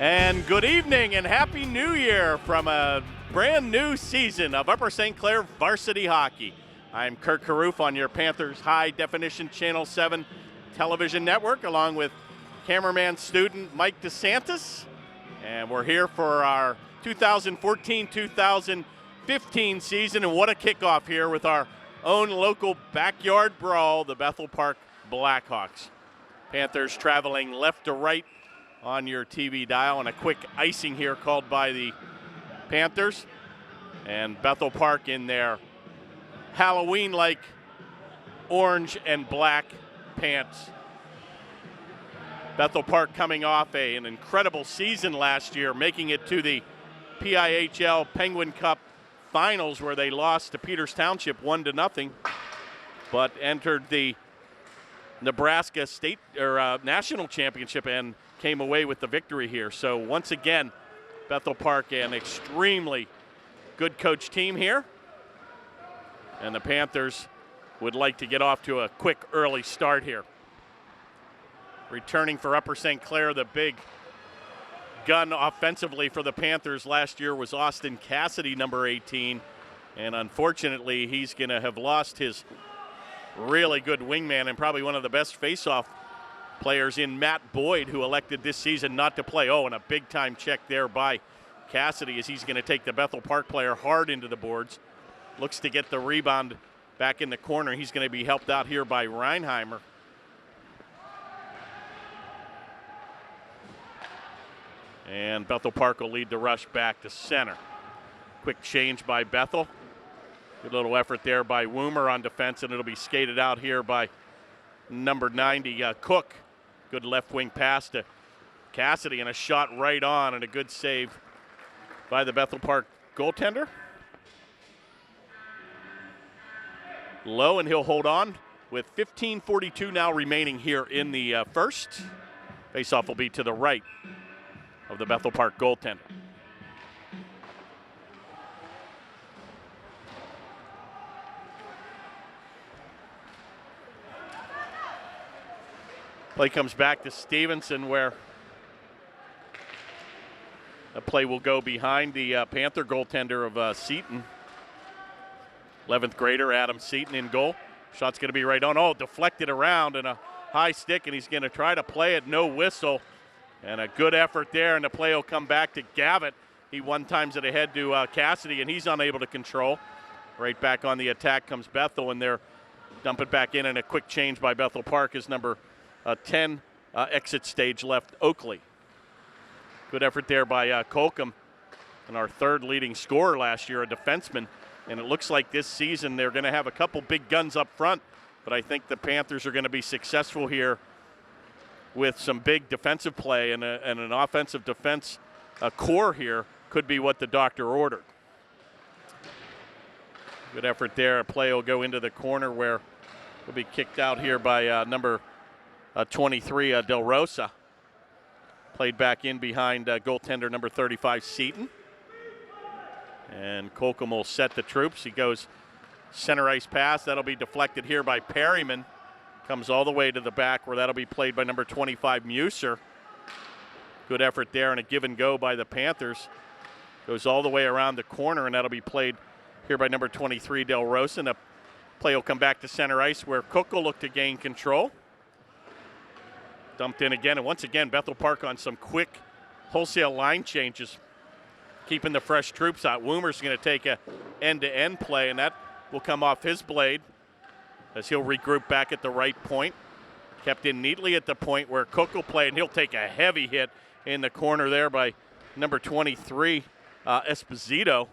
And good evening and Happy New Year from a brand new season of Upper St. Clair varsity hockey. I'm Kurt Carruth on your Panthers High Definition Channel 7 television network, along with cameraman student Mike DeSantis. And we're here for our 2014-2015 season, and what a kickoff here with our own local backyard brawl, the Bethel Park Blackhawks. Panthers traveling left to right on your TV dial, and a quick icing here called by the Panthers. And Bethel Park in their Halloween-like orange and black pants. Bethel Park coming off an incredible season last year, making it to the PIHL Penguin Cup Finals, where they lost to Peters Township 1-0, but entered the Nebraska State or National Championship and came away with the victory here. So once again, Bethel Park, an extremely good coach team here, and the Panthers would like to get off to a quick early start here. Returning for Upper St. Clair, the big gun offensively for the Panthers last year was Austin Cassidy, number 18, and unfortunately he's going to have lost his really good wingman and probably one of the best face-off players in Matt Boyd, who elected this season not to play. Oh, and a big-time check there by Cassidy as he's going to take the Bethel Park player hard into the boards. Looks to get the rebound back in the corner. He's going to be helped out here by Reinheimer. And Bethel Park will lead the rush back to center. Quick change by Bethel. Good little effort there by Woomer on defense, and it'll be skated out here by number 90, Cook. Good left wing pass to Cassidy, and a shot right on, and a good save by the Bethel Park goaltender. Low, and he'll hold on with 15:42 now remaining here in the first. Faceoff will be to the right of the Bethel Park goaltender. Play comes back to Stevenson, where the play will go behind the Panther goaltender of Seton. 11th grader Adam Seton in goal. Shot's going to be right on. Oh, deflected around, and a high stick, and he's going to try to play it. No whistle. And a good effort there, and the play will come back to Gavitt. He one-times it ahead to Cassidy, and he's unable to control. Right back on the attack comes Bethel, and they're dump it back in, and a quick change by Bethel Park is number 10 exit stage left, Oakley. Good effort there by Colcom, and our third leading scorer last year, a defenseman. And it looks like this season they're going to have a couple big guns up front, but I think the Panthers are going to be successful here with some big defensive play, and an offensive defense core here could be what the doctor ordered. Good effort there. A play will go into the corner where will be kicked out here by number 23, Del Rosa. Played back in behind goaltender number 35, Seton. And Colcom will set the troops. He goes center ice pass. That'll be deflected here by Perryman. Comes all the way to the back, where that'll be played by number 25, Muser. Good effort there, and a give and go by the Panthers. Goes all the way around the corner, and that'll be played here by number 23, Del Rosa. And the play will come back to center ice, where Cook will look to gain control. Dumped in again, and once again, Bethel Park on some quick wholesale line changes, keeping the fresh troops out. Woomer's going to take a end-to-end play, and that will come off his blade as he'll regroup back at the right point. Kept in neatly at the point where Cook will play, and he'll take a heavy hit in the corner there by number 23, Esposito.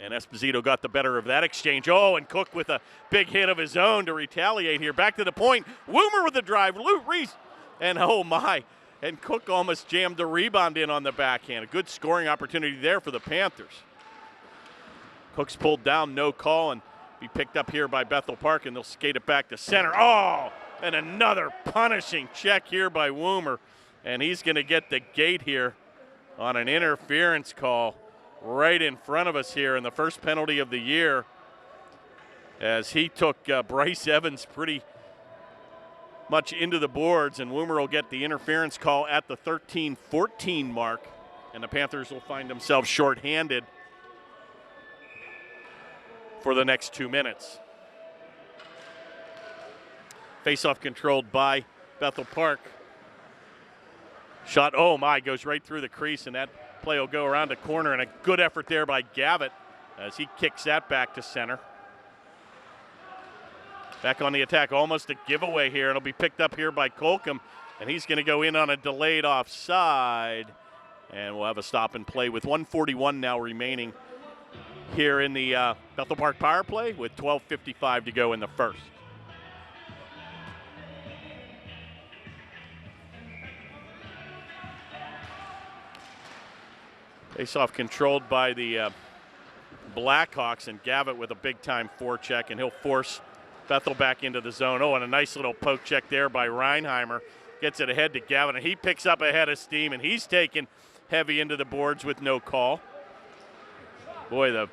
And Esposito got the better of that exchange. Oh, and Cook with a big hit of his own to retaliate here. Back to the point. Woomer with the drive. Reese. And oh my. And Cook almost jammed the rebound in on the backhand. A good scoring opportunity there for the Panthers. Cook's pulled down, no call, and be picked up here by Bethel Park, and they'll skate it back to center. Oh, and another punishing check here by Woomer. And he's going to get the gate here on an interference call right in front of us here, in the first penalty of the year, as he took Bryce Evans pretty much into the boards, and Woomer will get the interference call at the 13-14 mark, and the Panthers will find themselves shorthanded for the next 2 minutes. Face-off controlled by Bethel Park. Shot, oh my, goes right through the crease, and that play will go around the corner, and a good effort there by Gavitt as he kicks that back to center. Back on the attack, almost a giveaway here. It'll be picked up here by Colcom, and he's going to go in on a delayed offside, and we'll have a stop and play with 1:41 now remaining here in the Bethel Park power play with 12:55 to go in the first. Face-off controlled by the Blackhawks, and Gavitt with a big-time forecheck, and he'll force Bethel back into the zone. Oh, and a nice little poke check there by Reinheimer. Gets it ahead to Gavitt, and he picks up a head of steam, and he's taken heavy into the boards with no call. Boy, the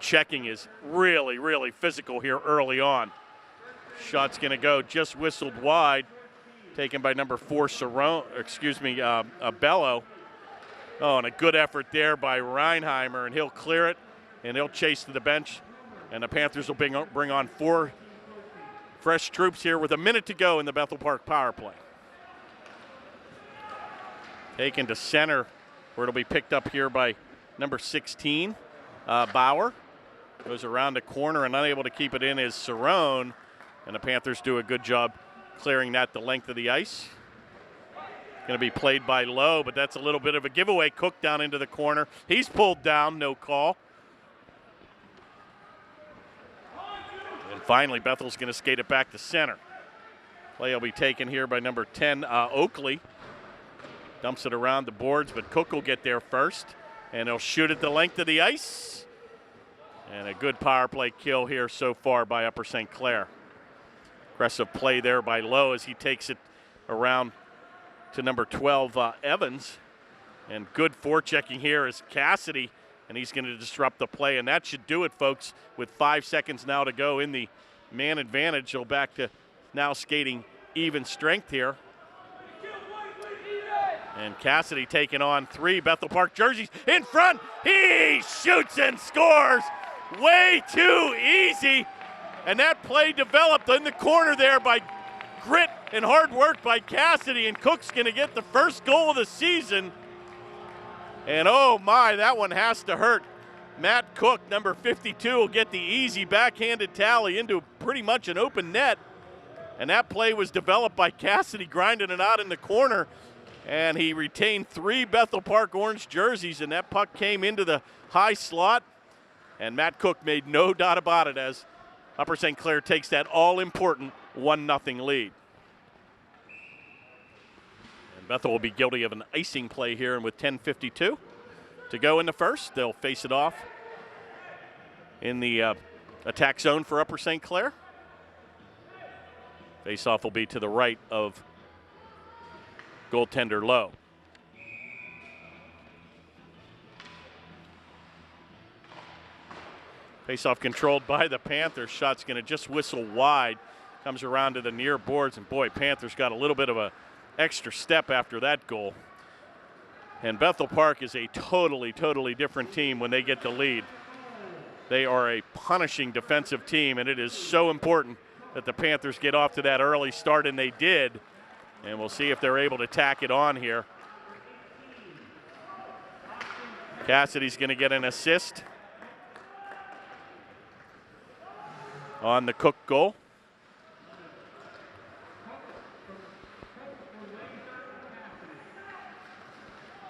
checking is really, really physical here early on. Shot's going to go just whistled wide, taken by number 4, Bello. Oh, and a good effort there by Reinheimer, and he'll clear it, and he'll chase to the bench, and the Panthers will bring on 4 fresh troops here with a minute to go in the Bethel Park power play. Taken to center, where it'll be picked up here by number 16, Bauer. Goes around the corner, and unable to keep it in is Cerrone, and the Panthers do a good job clearing that the length of the ice. Going to be played by Lowe, but that's a little bit of a giveaway. Cook down into the corner. He's pulled down, no call. And finally, Bethel's going to skate it back to center. Play will be taken here by number 10, Oakley. Dumps it around the boards, but Cook will get there first, and he'll shoot it the length of the ice. And a good power play kill here so far by Upper St. Clair. Aggressive play there by Lowe as he takes it around to number 12, Evans. And good forechecking here is Cassidy, and he's going to disrupt the play. And that should do it, folks, with 5 seconds now to go in the man advantage. So back to now skating even strength here. And Cassidy taking on 3 Bethel Park jerseys in front. He shoots and scores. Way too easy. And that play developed in the corner there by grit and hard work by Cassidy, and Cook's going to get the first goal of the season. And oh my, that one has to hurt. Matt Cook, number 52, will get the easy backhanded tally into pretty much an open net. And that play was developed by Cassidy, grinding it out in the corner. And he retained 3 Bethel Park orange jerseys, and that puck came into the high slot. And Matt Cook made no doubt about it as Upper St. Clair takes that all-important 1-0 lead. And Bethel will be guilty of an icing play here, and with 10:52 to go in the first, they'll face it off in the attack zone for Upper St. Clair. Face-off will be to the right of goaltender Lowe. Face-off controlled by the Panthers. Shot's going to just whistle wide. Comes around to the near boards, and boy, Panthers got a little bit of a extra step after that goal. And Bethel Park is a totally, totally different team when they get the lead. They are a punishing defensive team, and it is so important that the Panthers get off to that early start, and they did. And we'll see if they're able to tack it on here. Cassidy's going to get an assist on the Cook goal.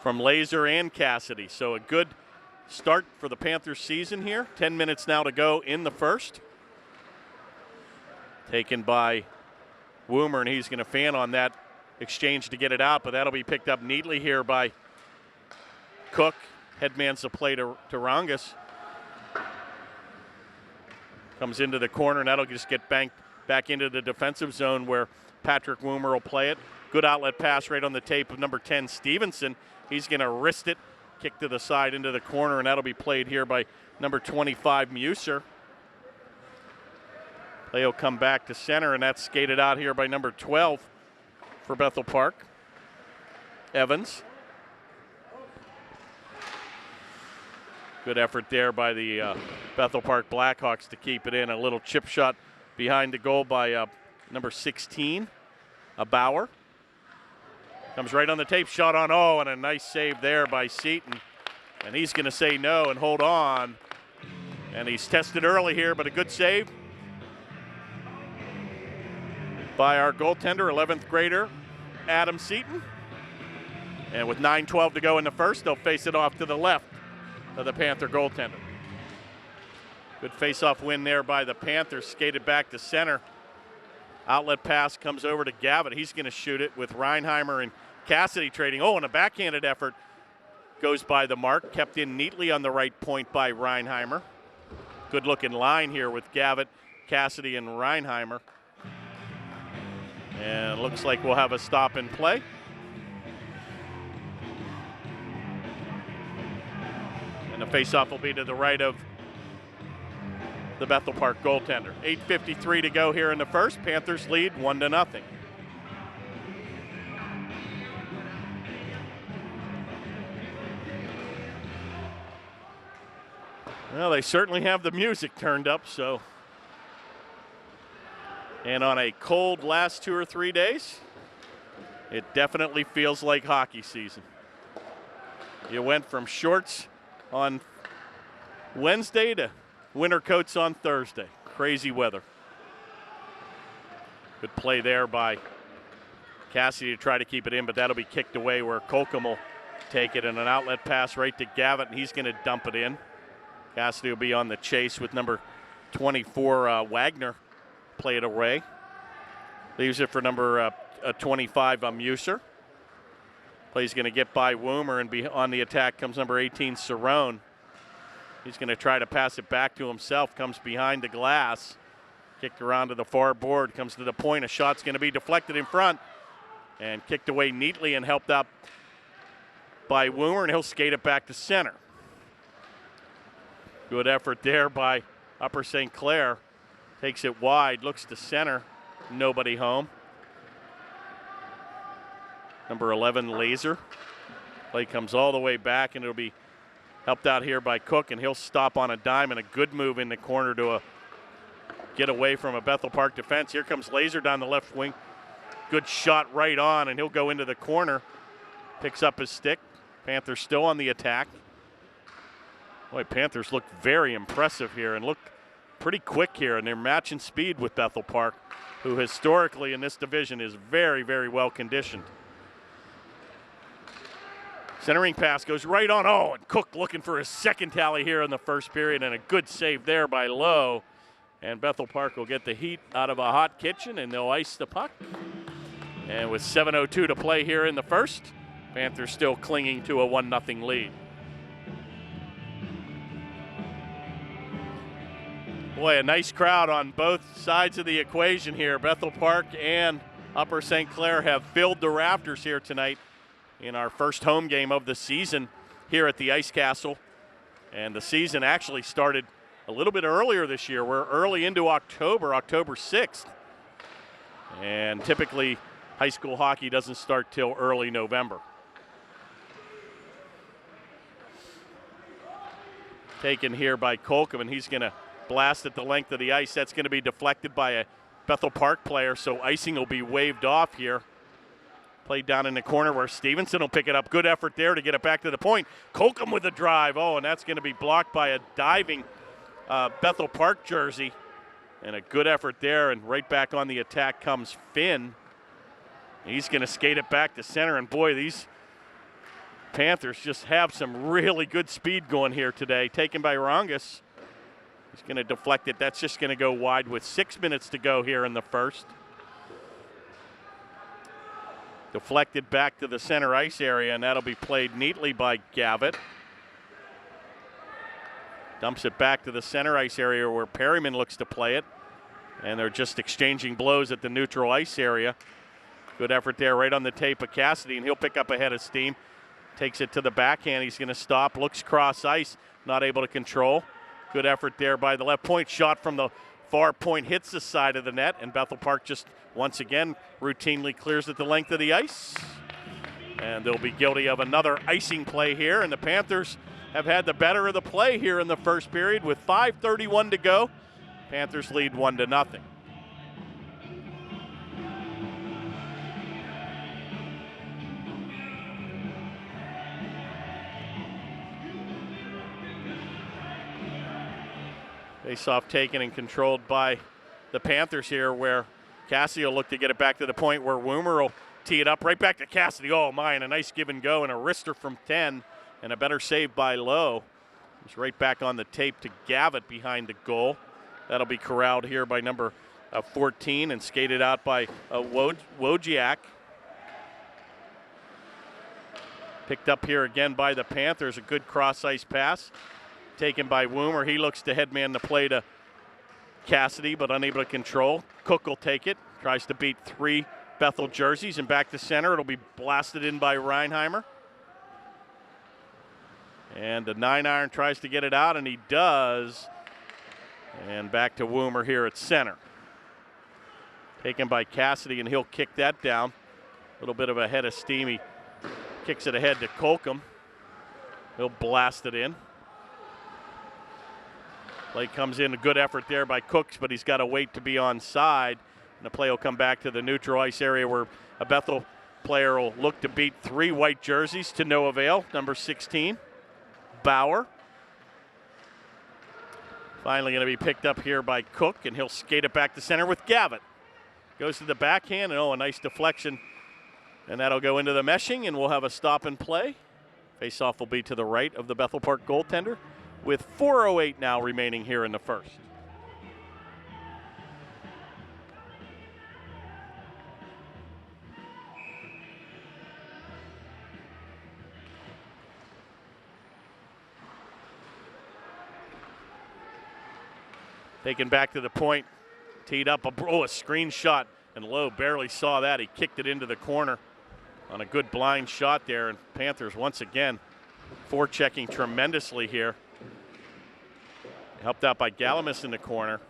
From Laser and Cassidy. So a good start for the Panthers season here. 10 minutes now to go in the first. Taken by Woomer, and he's going to fan on that exchange to get it out, but that'll be picked up neatly here by Cook. Headmans the play to Rangas. Comes into the corner, and that'll just get banked back into the defensive zone where Patrick Woomer will play it. Good outlet pass right on the tape of number 10, Stevenson. He's going to wrist it, kick to the side into the corner, and that'll be played here by number 25, Muser. Play will come back to center, and that's skated out here by number 12 for Bethel Park, Evans. Good effort there by the Bethel Park Blackhawks to keep it in. A little chip shot behind the goal by number 16, Bauer. Comes right on the tape, shot on, and a nice save there by Seaton. And he's going to say no and hold on. And he's tested early here, but a good save by our goaltender, 11th grader, Adam Seaton. And with 9:12 to go in the first, they'll face it off to the left of the Panther goaltender. Good face-off win there by the Panthers, skated back to center. Outlet pass comes over to Gavitt. He's going to shoot it with Reinheimer and Cassidy trading. And a backhanded effort goes by the mark, kept in neatly on the right point by Reinheimer. Good looking line here with Gavitt, Cassidy, and Reinheimer. And it looks like we'll have a stop and play. And the faceoff will be to the right of the Bethel Park goaltender. 8:53 to go here in the first. Panthers lead 1-0. Well, they certainly have the music turned up, so. And on a cold last 2 or 3 days, it definitely feels like hockey season. You went from shorts on Wednesday to winter coats on Thursday. Crazy weather. Good play there by Cassidy to try to keep it in, but that'll be kicked away where Colcom will take it, and an outlet pass right to Gavitt, and he's going to dump it in. Cassidy will be on the chase with number 24, Wagner. Play it away. Leaves it for number 25, Muser. Play's going to get by Woomer, and on the attack comes number 18, Cerrone. He's going to try to pass it back to himself, comes behind the glass. Kicked around to the far board, comes to the point. A shot's going to be deflected in front and kicked away neatly and helped out by Woomer, and he'll skate it back to center. Good effort there by Upper St. Clair. Takes it wide, looks to center, nobody home. Number 11, Laser. Play comes all the way back, and it'll be helped out here by Cook, and he'll stop on a dime, and a good move in the corner to get away from a Bethel Park defense. Here comes Laser down the left wing. Good shot right on, and he'll go into the corner. Picks up his stick. Panthers still on the attack. Boy, Panthers look very impressive here and look pretty quick here, and they're matching speed with Bethel Park, who historically in this division is very, very well conditioned. Centering pass goes right on. And Cook looking for his second tally here in the first period, and a good save there by Lowe. And Bethel Park will get the heat out of a hot kitchen, and they'll ice the puck. And with 7:02 to play here in the first, Panthers still clinging to a 1-0 lead. Boy, a nice crowd on both sides of the equation here. Bethel Park and Upper St. Clair have filled the rafters here tonight in our first home game of the season here at the Ice Castle. And the season actually started a little bit earlier this year. We're early into October 6th. And typically high school hockey doesn't start till early November. Taken here by Colcom, and he's going to blast at the length of the ice. That's going to be deflected by a Bethel Park player, so icing will be waved off here. Played down in the corner where Stevenson will pick it up. Good effort there to get it back to the point. Colcom with a drive. And that's going to be blocked by a diving Bethel Park jersey. And a good effort there, and right back on the attack comes Finn. He's going to skate it back to center, and boy, these Panthers just have some really good speed going here today. Taken by Rongus. He's going to deflect it. That's just going to go wide with 6 minutes to go here in the first. Deflected back to the center ice area, and that'll be played neatly by Gavitt. Dumps it back to the center ice area where Perryman looks to play it. And they're just exchanging blows at the neutral ice area. Good effort there right on the tape of Cassidy, and he'll pick up a head of steam. Takes it to the backhand. He's going to stop, looks cross ice, not able to control. Good effort there by the left point. Shot from the far point hits the side of the net, and Bethel Park just once again routinely clears it the length of the ice. And they'll be guilty of another icing play here, and the Panthers have had the better of the play here in the first period with 5:31 to go. Panthers lead 1-0. Face-off taken and controlled by the Panthers here, where Cassidy will look to get it back to the point where Woomer will tee it up right back to Cassidy. Oh, my, and a nice give and go and a wrister from 10 and a better save by Lowe. It's right back on the tape to Gavitt behind the goal. That'll be corralled here by number 14 and skated out by Wojciak. Picked up here again by the Panthers. A good cross-ice pass taken by Woomer. He looks to headman the play to Cassidy, but unable to control. Cook will take it. Tries to beat 3 Bethel jerseys, and back to center. It'll be blasted in by Reinheimer. And the 9-iron tries to get it out, and he does. And back to Woomer here at center. Taken by Cassidy, and he'll kick that down. A little bit of a head of steam. He kicks it ahead to Colcom. He'll blast it in. Play comes in, a good effort there by Cooks, but he's got to wait to be onside. And the play will come back to the neutral ice area where a Bethel player will look to beat 3 white jerseys to no avail. Number 16, Bauer. Finally going to be picked up here by Cook, and he'll skate it back to center with Gavitt. Goes to the backhand, and a nice deflection. And that'll go into the meshing, and we'll have a stop and play. Face-off will be to the right of the Bethel Park goaltender, with 4:08 now remaining here in the first. Taken back to the point, teed up, a screen shot, and Lowe barely saw that. He kicked it into the corner on a good blind shot there, and Panthers once again forechecking tremendously here. Helped out by Galamis in the corner.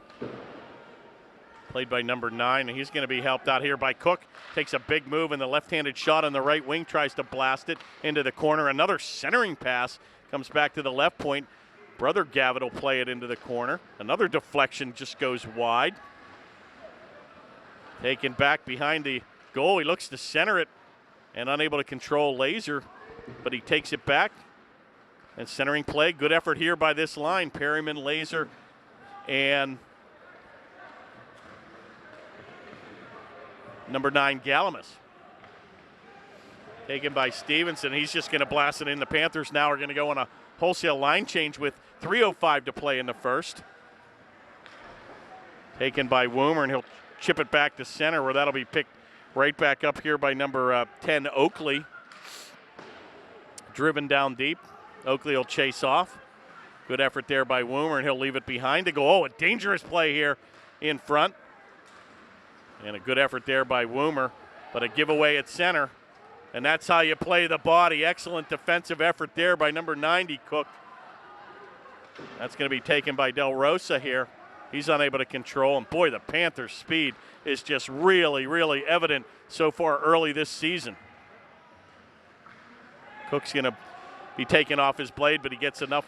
Played by number 9, and he's going to be helped out here by Cook. Takes a big move, and the left-handed shot on the right wing tries to blast it into the corner. Another centering pass comes back to the left point. Brother Gavitt will play it into the corner. Another deflection just goes wide. Taken back behind the goal. He looks to center it and unable to control Laser, but he takes it back. And centering play, good effort here by this line. Perryman, Laser, and number 9, Galamis. Taken by Stevenson. He's just going to blast it in. The Panthers now are going to go on a wholesale line change with 3:05 to play in the first. Taken by Woomer, and he'll chip it back to center, where that'll be picked right back up here by number 10, Oakley. Driven down deep. Oakley will chase off. Good effort there by Woomer, and he'll leave it behind to go. Oh, a dangerous play here in front. And a good effort there by Woomer, but a giveaway at center. And that's how you play the body. Excellent defensive effort there by number 90, Cook. That's going to be taken by Del Rosa here. He's unable to control, and boy, the Panthers' speed is just really, really evident so far early this season. Cook's going to be taken off his blade, but he gets enough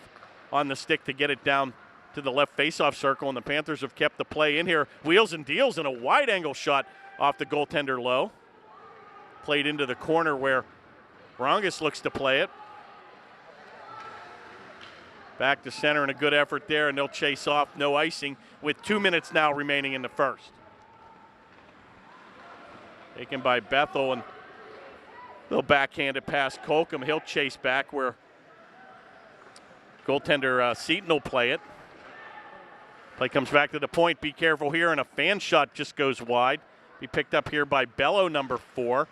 on the stick to get it down to the left faceoff circle, and the Panthers have kept the play in here. Wheels and deals, and a wide-angle shot off the goaltender Lowe. Played into the corner where Rongus looks to play it. Back to center, and a good effort there, and they'll chase off. No icing with 2 minutes now remaining in the first. Taken by Bethel, and they'll backhand it past Colcom. He'll chase back where goaltender Seaton will play it. Play comes back to the point. Be careful here, and a fan shot just goes wide. Be picked up here by Bello, number 4.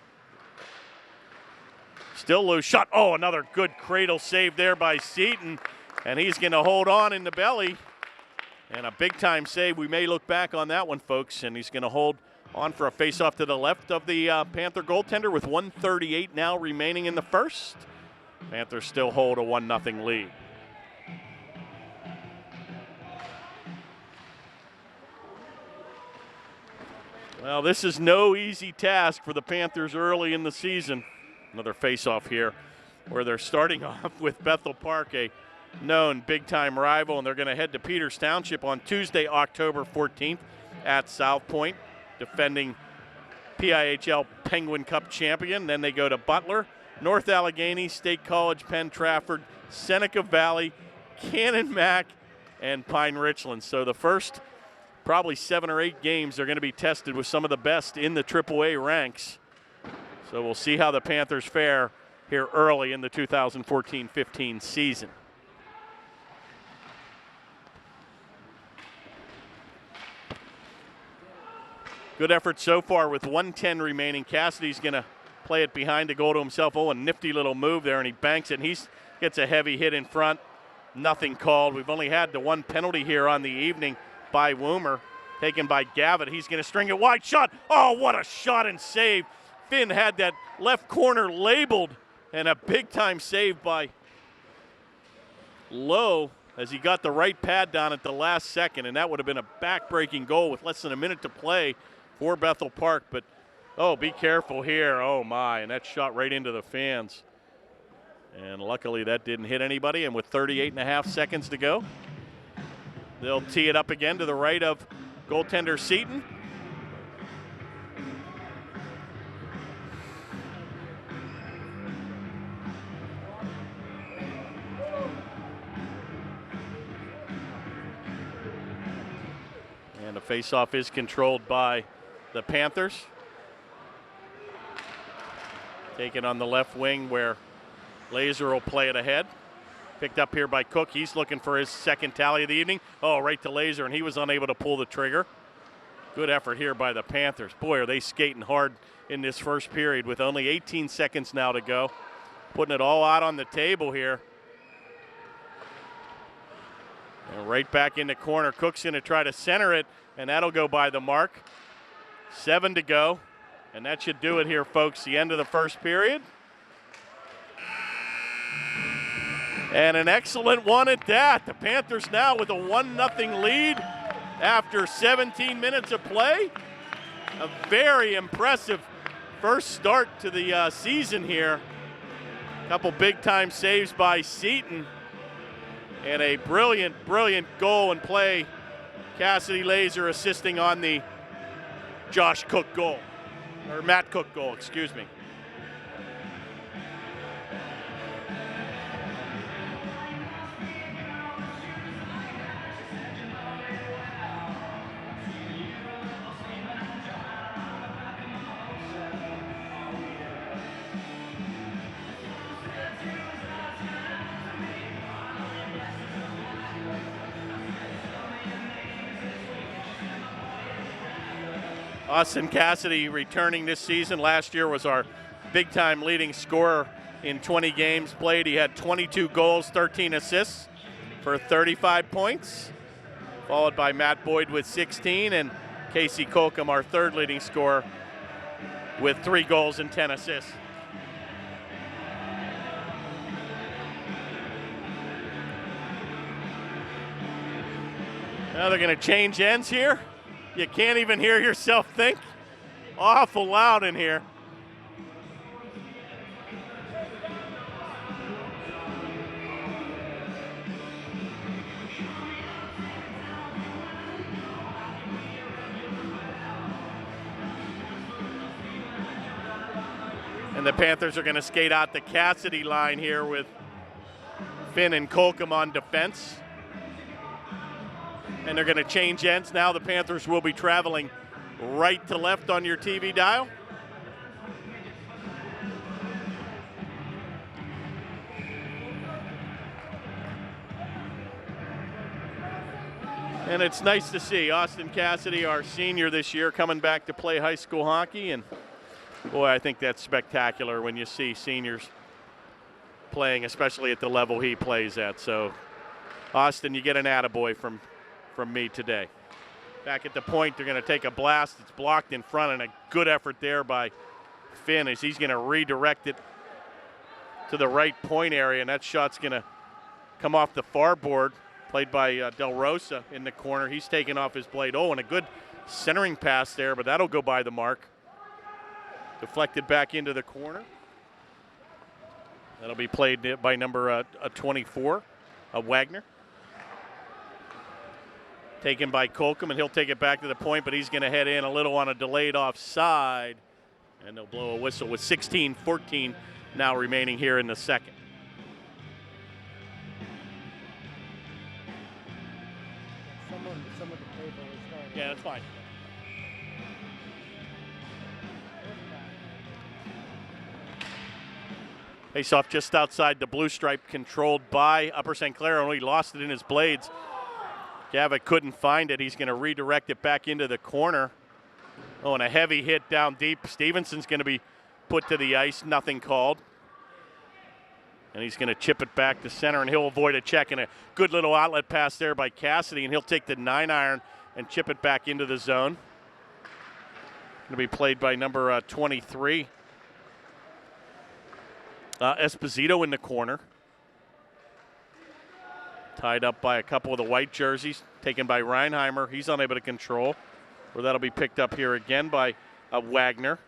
Still loose shot. Oh, another good cradle save there by Seaton. And he's going to hold on in the belly. And a big-time save. We may look back on that one, folks. And he's going to hold on for a face-off to the left of the Panther goaltender with 1:38 now remaining in the first. Panthers still hold a 1-0 lead. Well, this is no easy task for the Panthers early in the season. Another face-off here where they're starting off with Bethel Park, a known big-time rival, and they're going to head to Peters Township on Tuesday, October 14th at South Point, defending PIHL Penguin Cup champion. Then they go to Butler, North Allegheny, State College, Penn Trafford, Seneca Valley, Cannon Mac, and Pine Richland. So the first probably 7 or 8 games are going to be tested with some of the best in the AAA ranks. So we'll see how the Panthers fare here early in the 2014-15 season. Good effort so far with 1:10 remaining. Cassidy's going to play it behind the goal to himself. Oh, a nifty little move there, and he banks it, and he gets a heavy hit in front. Nothing called. We've only had the 1 penalty here on the evening by Woomer, taken by Gavitt. He's going to string it wide. Shot. Oh, what a shot and save. Finn had that left corner labeled, and a big-time save by Lowe as he got the right pad down at the last second, and that would have been a back-breaking goal with less than a minute to play for Bethel Park. But, oh, be careful here. Oh, my, and that shot right into the fans. And luckily that didn't hit anybody, and with 38 and a half seconds to go, they'll tee it up again to the right of goaltender Seaton. And the faceoff is controlled by the Panthers. Taken on the left wing where Laser will play it ahead. Picked up here by Cook. He's looking for his second tally of the evening. Oh, right to Laser, and he was unable to pull the trigger. Good effort here by the Panthers. Boy, are they skating hard in this first period with only 18 seconds now to go. Putting it all out on the table here. And right back in the corner. Cook's going to try to center it, and that'll go by the mark. 7 to go, and that should do it here, folks. The end of the first period. And an excellent one at that. The Panthers now with a 1-0 lead after 17 minutes of play. A very impressive first start to the season here. A couple big-time saves by Seaton. And a brilliant, brilliant goal and play. Cassidy Laser assisting on the Josh Cook goal. Or Matt Cook goal, excuse me. Austin Cassidy returning this season. Last year was our big-time leading scorer in 20 games played. He had 22 goals, 13 assists for 35 points, followed by Matt Boyd with 16, and Casey Colcom, our third leading scorer, with 3 goals and 10 assists. Now they're going to change ends here. You can't even hear yourself think. Awful loud in here. And the Panthers are going to skate out the Cassidy line here with Finn and Colcom on defense. And they're going to change ends. Now the Panthers will be traveling right to left on your TV dial. And it's nice to see Austin Cassidy, our senior this year, coming back to play high school hockey. And boy, I think that's spectacular when you see seniors playing, especially at the level he plays at. So, Austin, you get an attaboy from me today. Back at the point, they're going to take a blast. It's blocked in front, and a good effort there by Finn as he's going to redirect it to the right point area, and that shot's going to come off the far board, played by Del Rosa in the corner. He's taken off his blade. Oh, and a good centering pass there, but that'll go by the mark. Deflected back into the corner. That'll be played by number 24, Wagner. Taken by Colcom, and he'll take it back to the point, but he's going to head in a little on a delayed offside. And they'll blow a whistle with 16-14 now remaining here in the second. Some of the table is going. Yeah, that's fine. Face off just outside the blue stripe, controlled by Upper St. Clair, only lost it in his blades. Gavitt couldn't find it. He's going to redirect it back into the corner. Oh, and a heavy hit down deep. Stevenson's going to be put to the ice, nothing called. And he's going to chip it back to center, and he'll avoid a check, and a good little outlet pass there by Cassidy, and he'll take the 9-iron and chip it back into the zone. Going to be played by number 23. Esposito in the corner. Tied up by a couple of the white jerseys, taken by Reinheimer. He's unable to control. Or that'll be picked up here again by Wagner.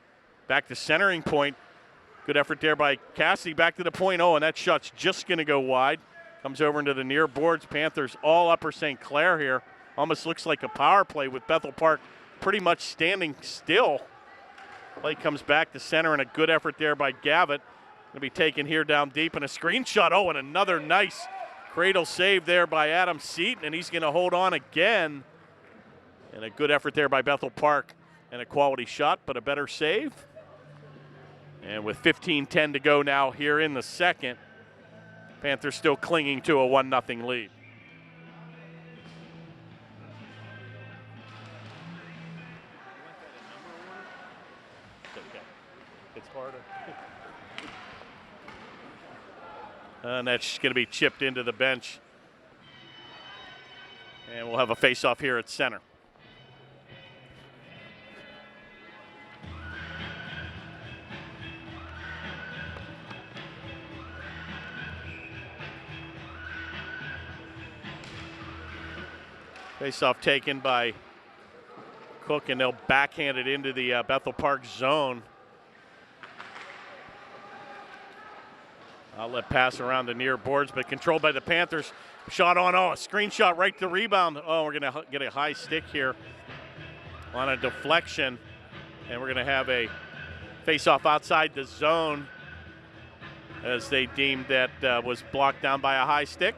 Back to centering point. Good effort there by Cassidy. Back to the point. Oh, and that shot's just going to go wide. Comes over into the near boards. Panthers all Upper St. Clair here. Almost looks like a power play with Bethel Park pretty much standing still. Play comes back to center, and a good effort there by Gavitt. Going to be taken here down deep, and a screen shot. Oh, and another nice cradle save there by Adam Seaton, and he's going to hold on again. And a good effort there by Bethel Park, and a quality shot, but a better save. And with 15-10 to go now here in the second, Panthers still clinging to a 1-0 lead. It's harder. And that's going to be chipped into the bench. And we'll have a face-off here at center. Face-off taken by Cook, and they'll backhand it into the Bethel Park zone. Outlet pass around the near boards, but controlled by the Panthers. Shot on, a screenshot right to rebound. Oh, we're going to get a high stick here on a deflection, and we're going to have a face-off outside the zone as they deemed that was blocked down by a high stick.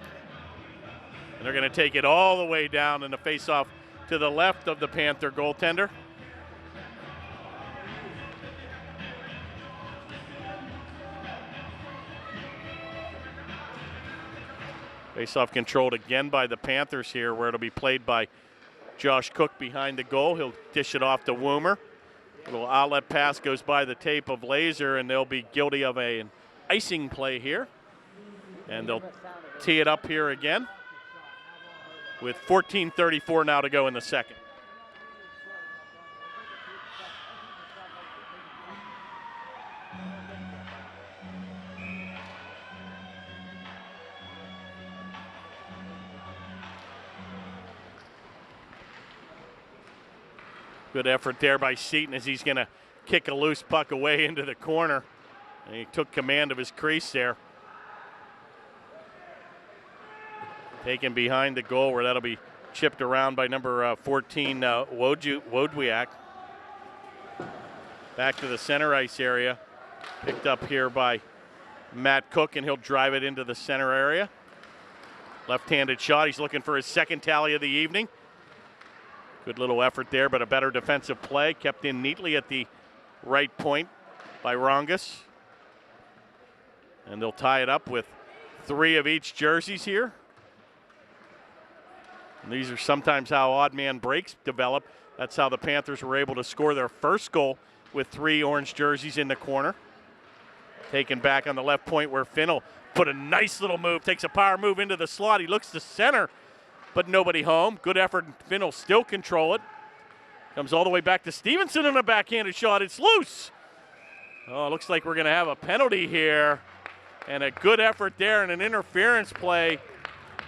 And they're going to take it all the way down in a face-off to the left of the Panther goaltender. Face-off controlled again by the Panthers here, where it'll be played by Josh Cook behind the goal. He'll dish it off to Woomer. A little outlet pass goes by the tape of Laser, and they'll be guilty of an icing play here. And they'll tee it up here again with 14:34 now to go in the second. Good effort there by Seaton as he's going to kick a loose puck away into the corner. And he took command of his crease there. Taken behind the goal, where that'll be chipped around by number 14, Wojciak. Back to the center ice area. Picked up here by Matt Cook, and he'll drive it into the center area. Left-handed shot. He's looking for his second tally of the evening. Good little effort there, but a better defensive play. Kept in neatly at the right point by Rongus. And they'll tie it up with 3 of each jerseys here. And these are sometimes how odd man breaks develop. That's how the Panthers were able to score their first goal with 3 orange jerseys in the corner. Taken back on the left point, where Finn will put a nice little move, takes a power move into the slot. He looks to center, but nobody home. Good effort. Finn will still control it. Comes all the way back to Stevenson in a backhanded shot. It's loose. Oh, it looks like we're going to have a penalty here. And a good effort there and an interference play.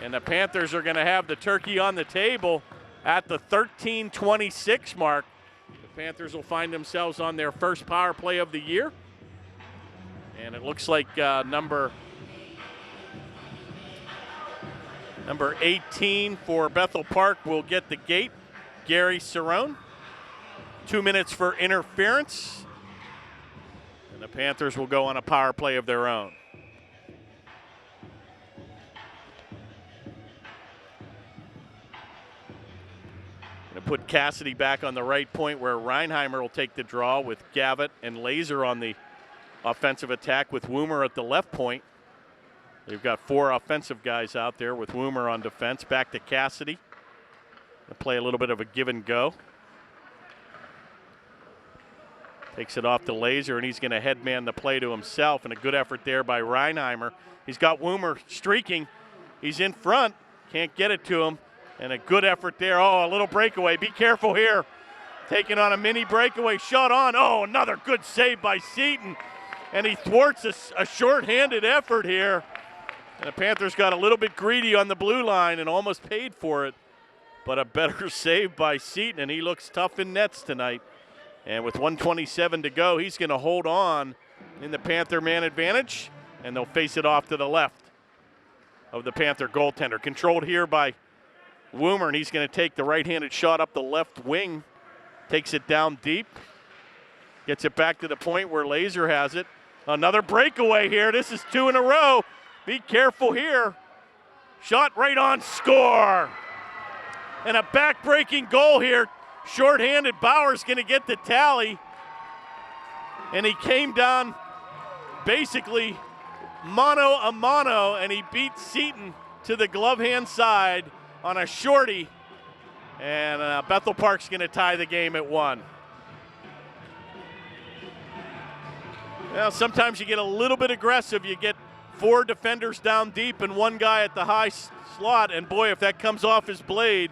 And the Panthers are going to have the turkey on the table. at the 13:26 mark. The Panthers will find themselves on their first power play of the year. And it looks like number 18 for Bethel Park will get the gate, Gary Cerrone. 2 minutes for interference. And the Panthers will go on a power play of their own. Going to put Cassidy back on the right point where Reinheimer will take the draw with Gavitt and Laser on the offensive attack with Woomer at the left point. They've got 4 offensive guys out there with Woomer on defense. Back to Cassidy. They'll play a little bit of a give and go. Takes it off to Laser, and he's going to headman the play to himself, and a good effort there by Reinheimer. He's got Woomer streaking. He's in front. Can't get it to him. And a good effort there. Oh, a little breakaway. Be careful here. Taking on a mini breakaway. Shot on. Oh, another good save by Seaton. And he thwarts a short-handed effort here. And the Panthers got a little bit greedy on the blue line and almost paid for it. But a better save by Seaton, and he looks tough in nets tonight. And with 1:27 to go, he's going to hold on in the Panther man advantage, and they'll face it off to the left of the Panther goaltender. Controlled here by Woomer, and he's going to take the right-handed shot up the left wing. Takes it down deep. Gets it back to the point where Laser has it. Another breakaway here. This is 2 in a row. Be careful here. Shot right on, score. And a back-breaking goal here. Short-handed Bauer's going to get the tally. And he came down basically mano a mano, and he beat Seaton to the glove hand side on a shorty. And Bethel Park's going to tie the game at 1. Well, sometimes you get a little bit aggressive. You get 4 defenders down deep and 1 guy at the high slot. And boy, if that comes off his blade,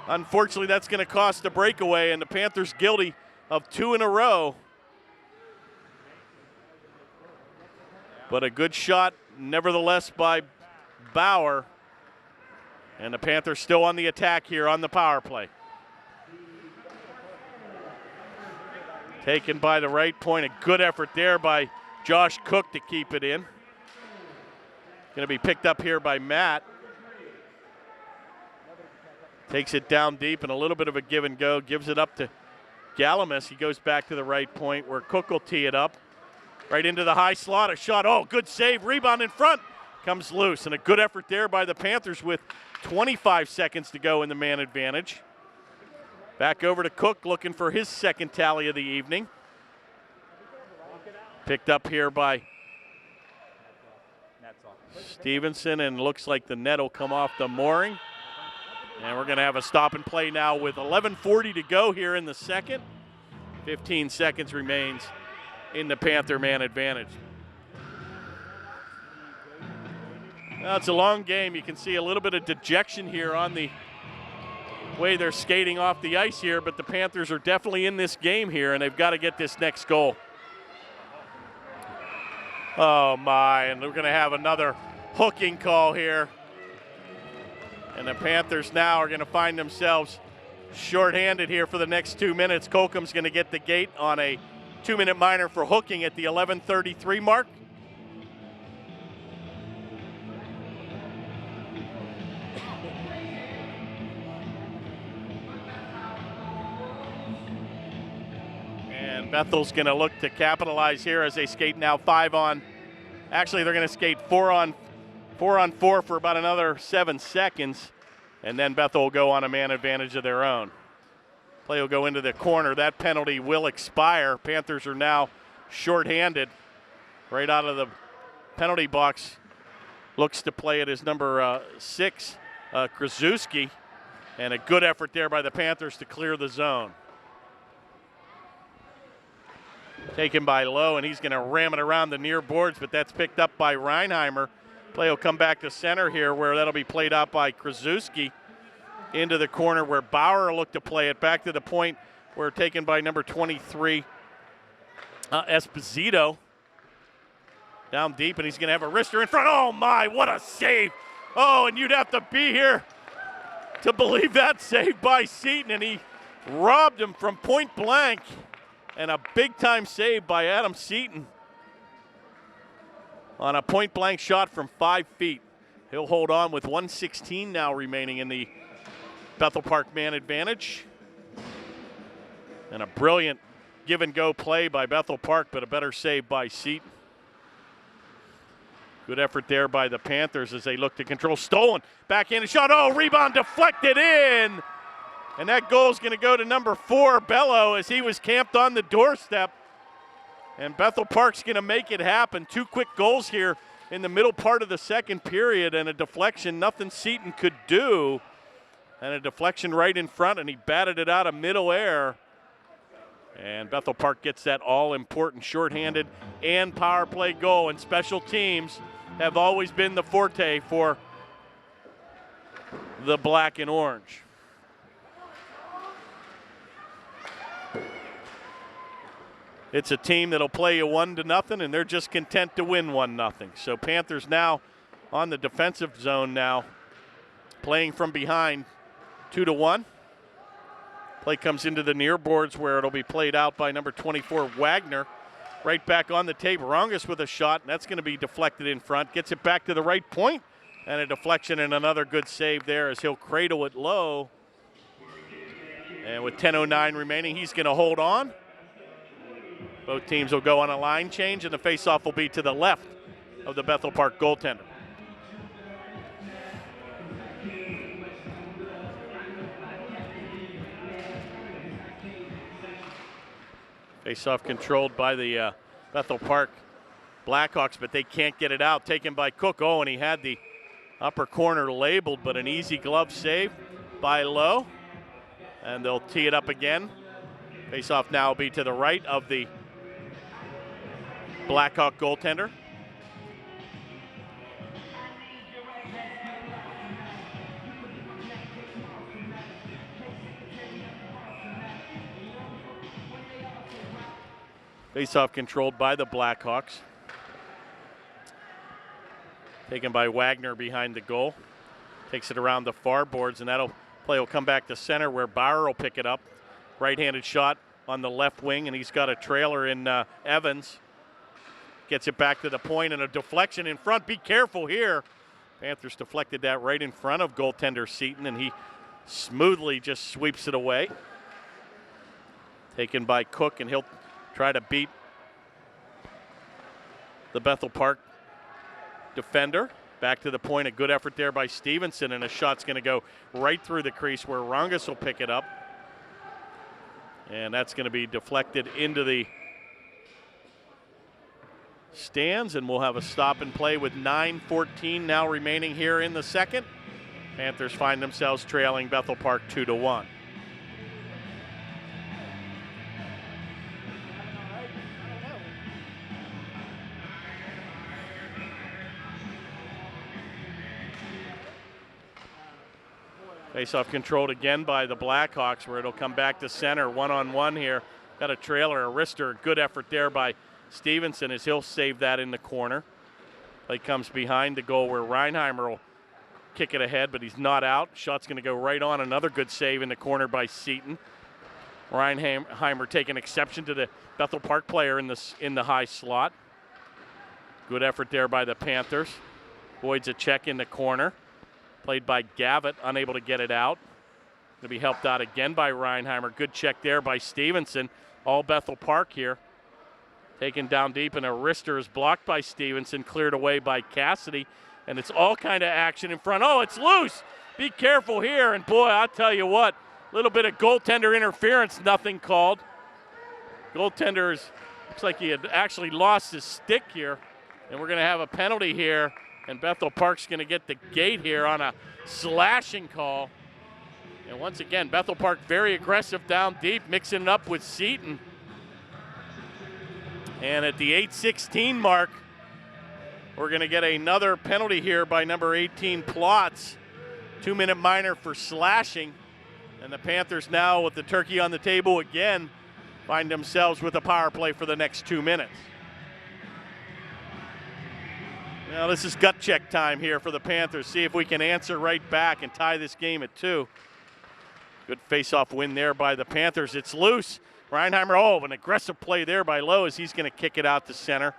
unfortunately, that's going to cost a breakaway, and the Panthers guilty of 2 in a row. But a good shot, nevertheless, by Bauer. And the Panthers still on the attack here on the power play. Taken by the right point. A good effort there by Josh Cook to keep it in. Going to be picked up here by Matt. Takes it down deep and a little bit of a give and go. Gives it up to Galamis. He goes back to the right point where Cook will tee it up. Right into the high slot. A shot. Oh, good save. Rebound in front. Comes loose. And a good effort there by the Panthers with 25 seconds to go in the man advantage. Back over to Cook looking for his second tally of the evening. Picked up here by Stevenson, and looks like the net will come off the mooring. And we're going to have a stop and play now with 11:40 to go here in the second. 15 seconds remains in the Panther man advantage. Now, it's a long game. You can see a little bit of dejection here on the way they're skating off the ice here, but the Panthers are definitely in this game here, and they've got to get this next goal. Oh, my, and we're going to have another hooking call here. And the Panthers now are going to find themselves shorthanded here for the next 2 minutes. Colcom's going to get the gate on a 2-minute minor for hooking at the 11:33 mark. And Bethel's going to look to capitalize here as they skate now 5 on. Actually, they're going to skate 4 on 4 for about another 7 seconds, and then Bethel will go on a man advantage of their own. Play will go into the corner. That penalty will expire. Panthers are now shorthanded. Right out of the penalty box, looks to play it as number 6, Krasuski, and a good effort there by the Panthers to clear the zone. Taken by Lowe, and he's going to ram it around the near boards, but that's picked up by Reinheimer. Play will come back to center here, where that'll be played out by Krasuski into the corner where Bauer will look to play it back to the point where taken by number 23, Esposito. Down deep, and he's going to have a wrister in front. Oh, my, what a save. Oh, and you'd have to be here to believe that save by Seton, and he robbed him from point blank. And a big-time save by Adam Seton on a point-blank shot from 5 feet. He'll hold on with 1:16 now remaining in the Bethel Park man advantage. And a brilliant give-and-go play by Bethel Park, but a better save by Seton. Good effort there by the Panthers as they look to control. Stolen, backhanded shot, oh, rebound deflected in. And that goal's going to go to number 4, Bello, as he was camped on the doorstep. And Bethel Park's going to make it happen. 2 quick goals here in the middle part of the second period, and a deflection nothing Seton could do. And a deflection right in front, and he batted it out of middle air. And Bethel Park gets that all-important shorthanded and power play goal. And special teams have always been the forte for the black and orange. It's a team that'll play you 1-0, and they're just content to win 1-0. So Panthers now on the defensive zone now, playing from behind 2-1. Play comes into the near boards where it'll be played out by number 24, Wagner. Right back on the tape, Rongus with a shot, and that's going to be deflected in front. Gets it back to the right point, and a deflection and another good save there as he'll cradle it low. And with 10:09 remaining, he's going to hold on. Both teams will go on a line change, and the faceoff will be to the left of the Bethel Park goaltender. Faceoff controlled by the Bethel Park Blackhawks, but they can't get it out. Taken by Cook. Oh, and he had the upper corner labeled, but an easy glove save by Lowe. And they'll tee it up again. Faceoff now will be to the right of the Blackhawk goaltender. Faceoff controlled by the Blackhawks. Taken by Wagner behind the goal. Takes it around the far boards, and that'll play will come back to center where Bauer will pick it up. Right-handed shot on the left wing, and he's got a trailer in Evans. Gets it back to the point, and a deflection in front. Be careful here. Panthers deflected that right in front of goaltender Seton, and he smoothly just sweeps it away. Taken by Cook, and he'll try to beat the Bethel Park defender. Back to the point, a good effort there by Stevenson, and a shot's going to go right through the crease where Rongus will pick it up. And that's going to be deflected into the stands, and we'll have a stop and play with 9:14 now remaining here in the second. Panthers find themselves trailing Bethel Park 2-1. Faceoff controlled again by the Blackhawks, where it'll come back to center, one-on-one here. Got a trailer, a wrister, good effort there by Stevenson as he'll save that in the corner. Play comes behind the goal where Reinheimer will kick it ahead, but he's not out. Shot's going to go right on. Another good save in the corner by Seton. Reinheimer taking exception to the Bethel Park player in the high slot. Good effort there by the Panthers. Voids a check in the corner. Played by Gavitt, unable to get it out. Going to be helped out again by Reinheimer. Good check there by Stevenson. All Bethel Park here. Taken down deep, and a wrister is blocked by Stevenson, cleared away by Cassidy. And it's all kind of action in front. Oh, it's loose. Be careful here. And boy, I'll tell you what, a little bit of goaltender interference, nothing called. Goaltender looks like he had actually lost his stick here. And we're going to have a penalty here. And Bethel Park's going to get the gate here on a slashing call. And once again, Bethel Park very aggressive down deep, mixing it up with Seton. And at the 8:16 mark, we're going to get another penalty here by number 18, Plotz. 2-minute minor for slashing. And the Panthers now, with the turkey on the table again, find themselves with a power play for the next 2 minutes. Well, this is gut check time here for the Panthers. See if we can answer right back and tie this game at 2. Good face-off win there by the Panthers. It's loose. Reinheimer, an aggressive play there by Lowe as he's going to kick it out to center.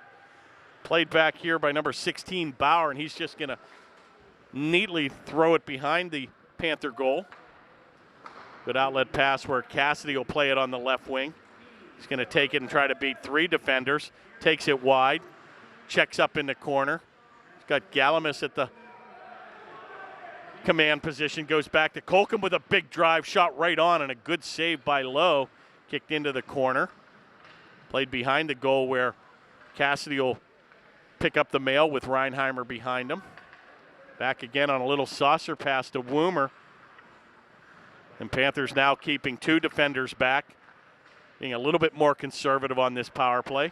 Played back here by number 16, Bauer, and he's just going to neatly throw it behind the Panther goal. Good outlet pass where Cassidy will play it on the left wing. He's going to take it and try to beat 3 defenders. Takes it wide. Checks up in the corner. He's got Galamis at the command position. Goes back to Colcom with a big drive. Shot right on and a good save by Lowe. Kicked into the corner. Played behind the goal where Cassidy will pick up the mail with Reinheimer behind him. Back again on a little saucer pass to Woomer. And Panthers now keeping 2 defenders back. Being a little bit more conservative on this power play.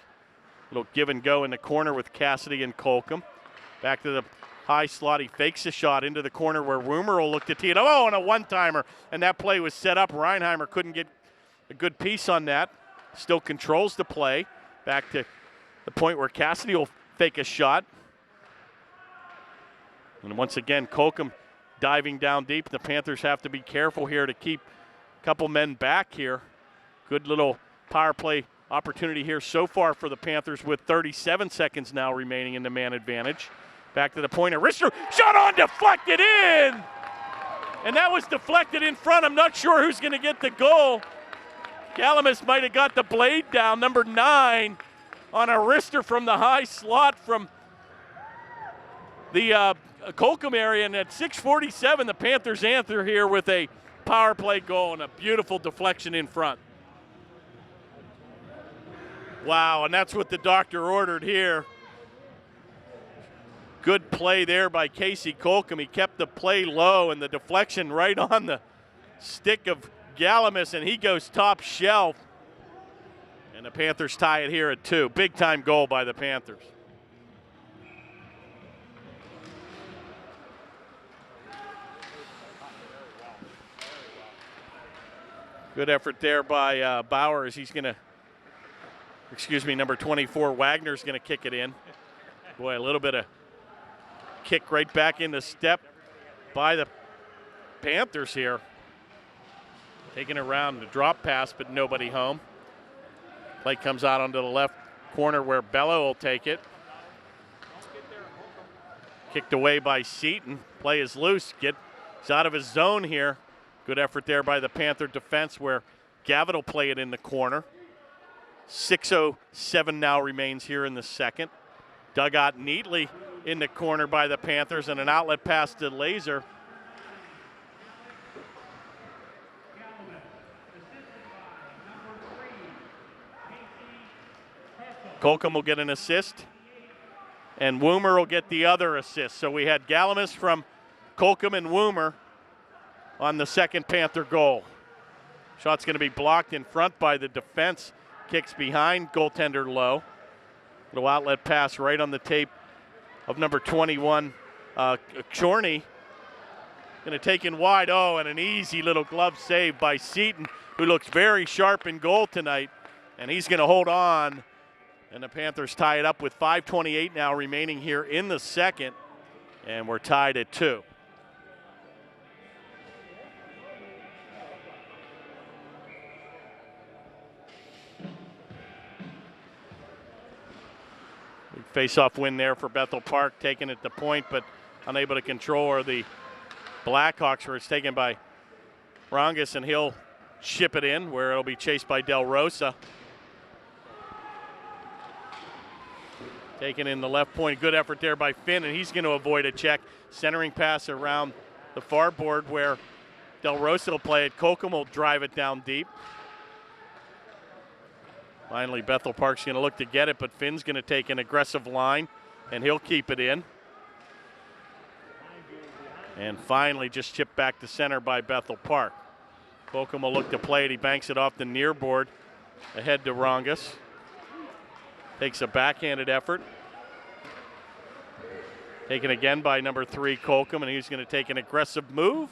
Little give and go in the corner with Cassidy and Colcom. Back to the high slot. He fakes a shot into the corner where Woomer will look to tee it up. Oh, and a one-timer. And that play was set up. Reinheimer couldn't get a good piece on that. Still controls the play. Back to the point where Cassidy will fake a shot. And once again, Colcom diving down deep. The Panthers have to be careful here to keep a couple men back here. Good little power play opportunity here so far for the Panthers with 37 seconds now remaining in the man advantage. Back to the point of Rister. Shot on, deflected in! And that was deflected in front. I'm not sure who's going to get the goal. Galamis might have got the blade down, number 9, on a wrister from the high slot from the Colcom area. And at 6:47, the Panthers answer here with a power play goal and a beautiful deflection in front. Wow, and that's what the doctor ordered here. Good play there by Casey Colcom. He kept the play low and the deflection right on the stick of Galamis, and he goes top shelf. And the Panthers tie it here at 2. Big time goal by the Panthers. Good effort there by Bauer as he's going to, number 24, Wagner's going to kick it in. Boy, a little bit of kick right back in the step by the Panthers here. Taking it around the drop pass, but nobody home. Play comes out onto the left corner where Bello will take it. Kicked away by Seaton. Play is loose. He's out of his zone here. Good effort there by the Panther defense where Gavitt will play it in the corner. 6:07 now remains here in the second. Dug out neatly in the corner by the Panthers and an outlet pass to Laser. Colcom will get an assist, and Woomer will get the other assist. So we had Galamis from Colcom and Woomer on the second Panther goal. Shot's going to be blocked in front by the defense. Kicks behind goaltender Lowe. Little outlet pass right on the tape of number 21, Chorney. Going to take in wide. Oh, and an easy little glove save by Seaton, who looks very sharp in goal tonight. And he's going to hold on. And the Panthers tie it up with 5:28 now remaining here in the second. And we're tied at 2. Face-off win there for Bethel Park, taken at the point, but unable to control are the Blackhawks, where it's taken by Rongus, and he'll ship it in, where it'll be chased by Del Rosa. Taken in the left point, good effort there by Finn, and he's going to avoid a check. Centering pass around the far board where Del Rosa will play it. Colcom will drive it down deep. Finally, Bethel Park's going to look to get it, but Finn's going to take an aggressive line, and he'll keep it in. And finally, just chipped back to center by Bethel Park. Colcom will look to play it. He banks it off the near board ahead to Rongus. Takes a backhanded effort. Taken again by number 3, Colcom, and he's going to take an aggressive move,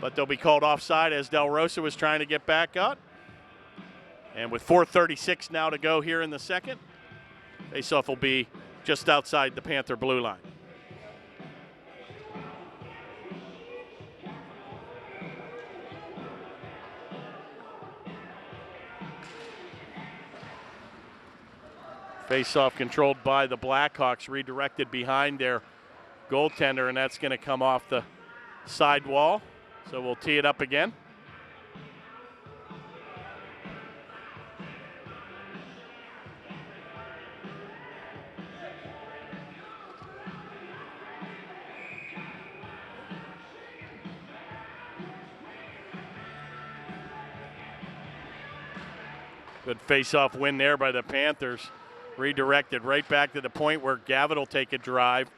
but they'll be called offside as Del Rosa was trying to get back up. And with 4:36 now to go here in the second, faceoff will be just outside the Panther blue line. Face-off controlled by the Blackhawks, redirected behind their goaltender, and that's going to come off the side wall. So we'll tee it up again. Good face-off win there by the Panthers. Redirected right back to the point where Gavitt will take a drive.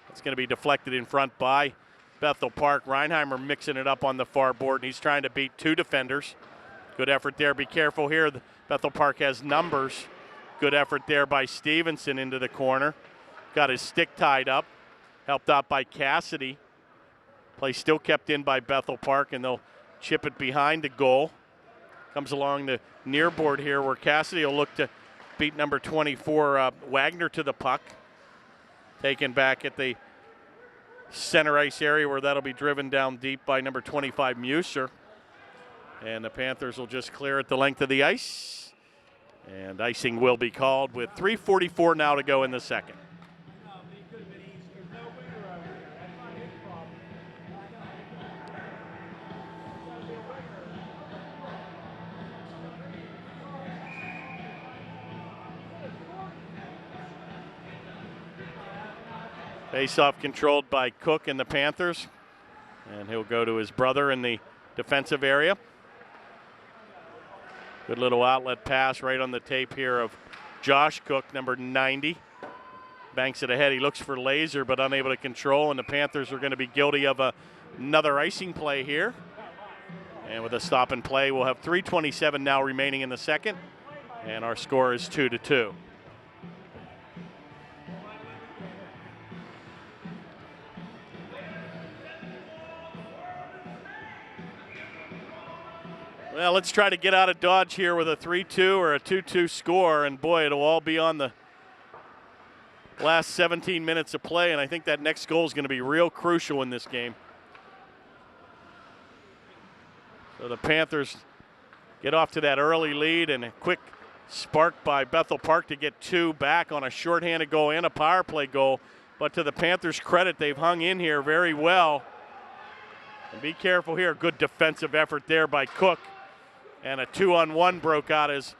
It's going to be deflected in front by Bethel Park. Reinheimer mixing it up on the far board, and he's trying to beat two defenders. Good effort there. Be careful here. Bethel Park has numbers. Good effort there by Stevenson into the corner. Got his stick tied up. Helped out by Cassidy. Play still kept in by Bethel Park, and they'll chip it behind the goal. Comes along the near board here where Cassidy will look to beat number 24 Wagner to the puck. Taken back at the center ice area where that'll be driven down deep by number 25 Muser. And the Panthers will just clear it the length of the ice. And icing will be called with 3:44 now to go in the second. Face-off controlled by Cook and the Panthers. And he'll go to his brother in the defensive area. Good little outlet pass right on the tape here of Josh Cook, number 90. Banks it ahead. He looks for Laser, but unable to control, and the Panthers are going to be guilty of another icing play here. And with a stop and play, we'll have 3:27 now remaining in the second, and our score is 2-2. Well, let's try to get out of Dodge here with a 3-2 or a 2-2 score, and boy, it'll all be on the last 17 minutes of play, and I think that next goal is going to be real crucial in this game. So the Panthers get off to that early lead, and a quick spark by Bethel Park to get two back on a shorthanded goal and a power play goal. But to the Panthers' credit, they've hung in here very well. And be careful here. Good defensive effort there by Cook. And a 2-on-1 broke out as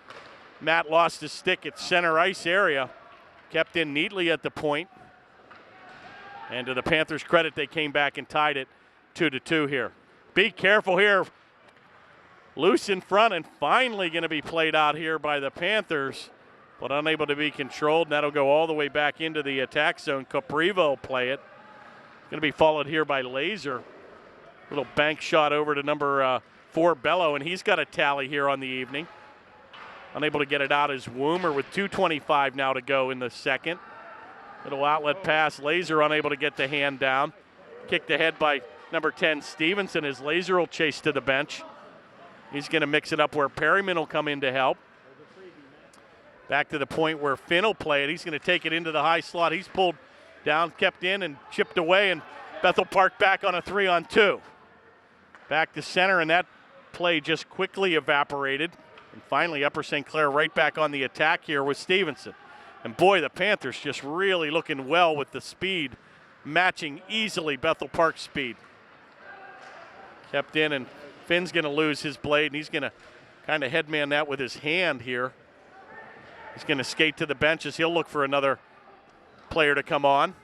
Matt lost his stick at center ice area. Kept in neatly at the point. And to the Panthers' credit, they came back and tied it 2-2 here. Be careful here. Loose in front and finally going to be played out here by the Panthers, but unable to be controlled. And that'll go all the way back into the attack zone. Caprivo will play it. Going to be followed here by Laser. Little bank shot over to number 4 Bello, and he's got a tally here on the evening. Unable to get it out is Woomer with 2:25 now to go in the second. Little outlet pass. Laser unable to get the hand down. Kicked ahead by number 10 Stevenson as Laser will chase to the bench. He's going to mix it up where Perryman will come in to help. Back to the point where Finn will play it. He's going to take it into the high slot. He's pulled down, kept in, and chipped away, and Bethel Park back on a 3-on-2. Back to center, and that play just quickly evaporated. And finally, Upper St. Clair right back on the attack here with Stevenson. And boy, the Panthers just really looking well with the speed, matching easily Bethel Park's speed. Kept in, and Finn's going to lose his blade, and he's going to kind of headman that with his hand here. He's going to skate to the benches. He'll look for another player to come on.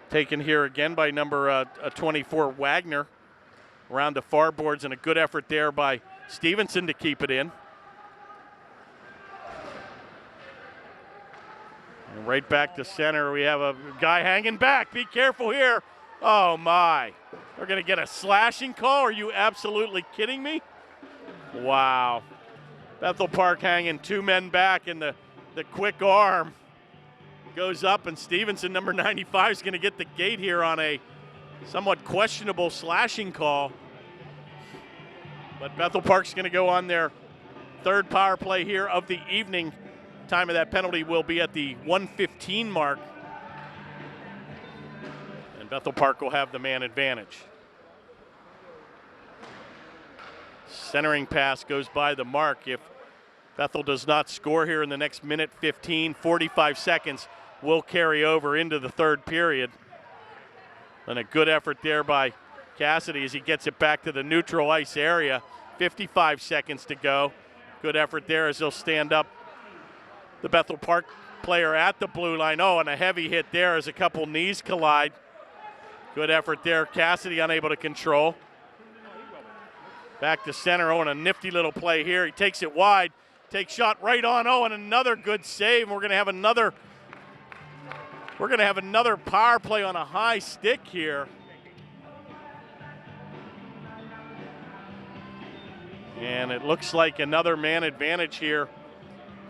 Taken here again by number 24 Wagner around the far boards, and a good effort there by Stevenson to keep it in. And right back to center, we have a guy hanging back. Be careful here. Oh my, we're gonna get a slashing call? Are you absolutely kidding me? Wow. Bethel Park hanging 2 men back, and the quick arm goes up, and Stevenson, number 95, is going to get the gate here on a somewhat questionable slashing call. But Bethel Park's going to go on their third power play here of the evening. Time of that penalty will be at the 1:15 mark. And Bethel Park will have the man advantage. Centering pass goes by the mark. If Bethel does not score here in the next minute 15, 45 seconds, will carry over into the third period. And a good effort there by Cassidy as he gets it back to the neutral ice area. 55 seconds to go. Good effort there as they'll stand up the Bethel Park player at the blue line. Oh, and a heavy hit there as a couple knees collide. Good effort there. Cassidy unable to control. Back to center. Oh, and a nifty little play here. He takes it wide. Takes shot right on. Oh, and another good save. And we're going to have another power play on a high stick here. And it looks like another man advantage here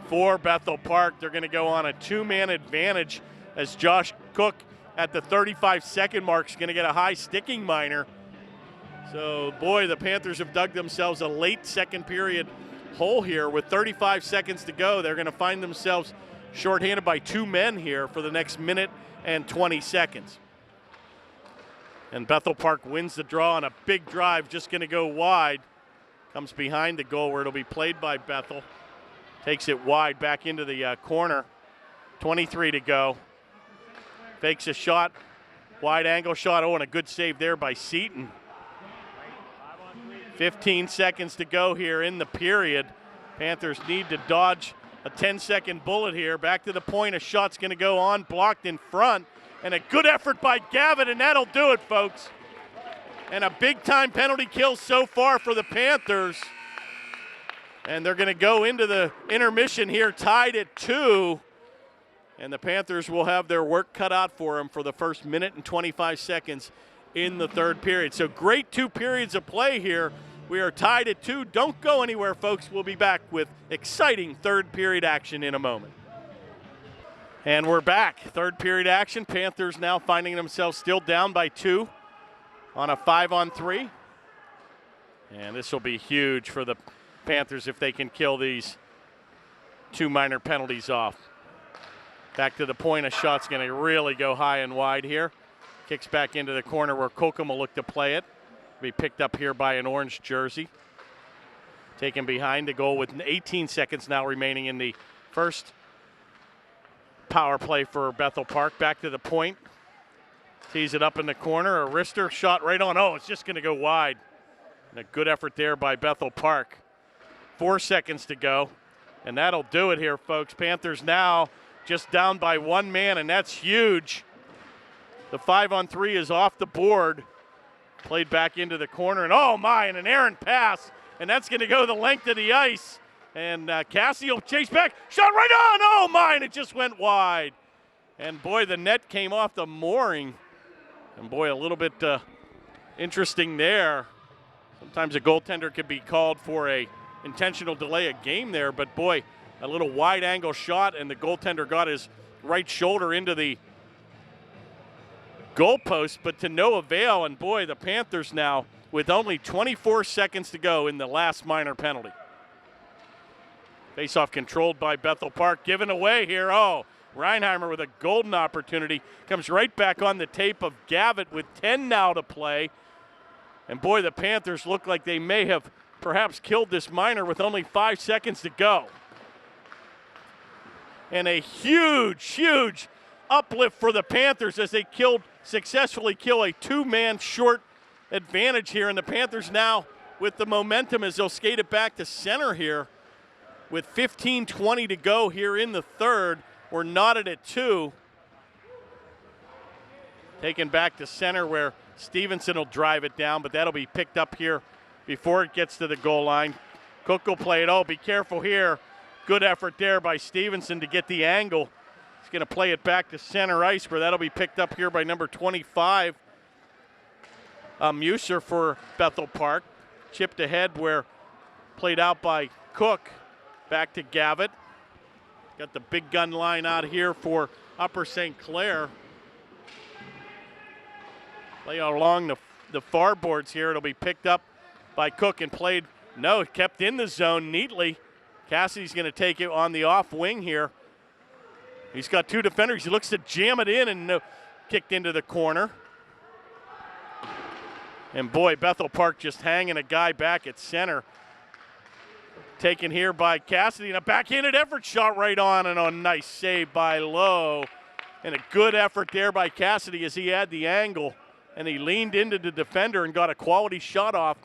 for Bethel Park. They're going to go on a two-man advantage as Josh Cook at the 35-second mark is going to get a high sticking minor. So, boy, the Panthers have dug themselves a late second period hole here. With 35 seconds to go, they're going to find themselves shorthanded by two men here for the next minute and 20 seconds. And Bethel Park wins the draw on a big drive, just going to go wide. Comes behind the goal where it'll be played by Bethel. Takes it wide back into the corner. 23 to go. Fakes a shot. Wide angle shot. Oh, and a good save there by Seaton. 15 seconds to go here in the period. Panthers need to dodge a 10-second bullet here. Back to the point. A shot's going to go on. Blocked in front. And a good effort by Gavitt, and that'll do it, folks. And a big-time penalty kill so far for the Panthers. And they're going to go into the intermission here tied at 2. And the Panthers will have their work cut out for them for the first minute and 25 seconds in the third period. So great 2 periods of play here. We are tied at 2. Don't go anywhere, folks. We'll be back with exciting third period action in a moment. And we're back. Third period action. Panthers now finding themselves still down by 2 on a 5-on-3. And this will be huge for the Panthers if they can kill these 2 minor penalties off. Back to the point. A shot's going to really go high and wide here. Kicks back into the corner where Kokum will look to play it. Be picked up here by an orange jersey. Taken behind the goal with 18 seconds now remaining in the first power play for Bethel Park. Back to the point. Tees it up in the corner. A wrister shot right on. Oh, it's just going to go wide. And a good effort there by Bethel Park. 4 seconds to go. And that'll do it here, folks. Panthers now just down by 1 man, and that's huge. The 5-on-3 is off the board. Played back into the corner, and oh my, and an errant pass. And that's going to go the length of the ice. And Cassie will chase back. Shot right on. Oh my, and it just went wide. And boy, the net came off the mooring. And boy, a little bit interesting there. Sometimes a goaltender could be called for a intentional delay of game there, but boy, a little wide angle shot, and the goaltender got his right shoulder into the goalpost, but to no avail. And boy, the Panthers now with only 24 seconds to go in the last minor penalty. Face-off controlled by Bethel Park, given away here. Oh, Reinheimer with a golden opportunity. Comes right back on the tape of Gavitt with 10 now to play. And boy, the Panthers look like they may have perhaps killed this minor with only 5 seconds to go. And a huge, huge uplift for the Panthers as they successfully kill a 2-man short advantage here. And the Panthers now with the momentum as they'll skate it back to center here with 15:20 to go here in the third. We're knotted at 2. Taken back to center where Stevenson will drive it down, but that'll be picked up here before it gets to the goal line. Cook will play it. Oh, be careful here. Good effort there by Stevenson to get the angle. He's going to play it back to center ice where that'll be picked up here by number 25, Muser for Bethel Park. Chipped ahead where played out by Cook. Back to Gavitt. Got the big gun line out here for Upper St. Clair. Play along the far boards here. It'll be picked up by Cook and played, no, kept in the zone neatly Cassidy's going to take it on the off wing here. He's got two defenders. He looks to jam it in and kicked into the corner. And boy, Bethel Park just hanging a guy back at center. Taken here by Cassidy, and a backhanded effort shot right on, and a nice save by Lowe. And a good effort there by Cassidy as he had the angle, and he leaned into the defender and got a quality shot off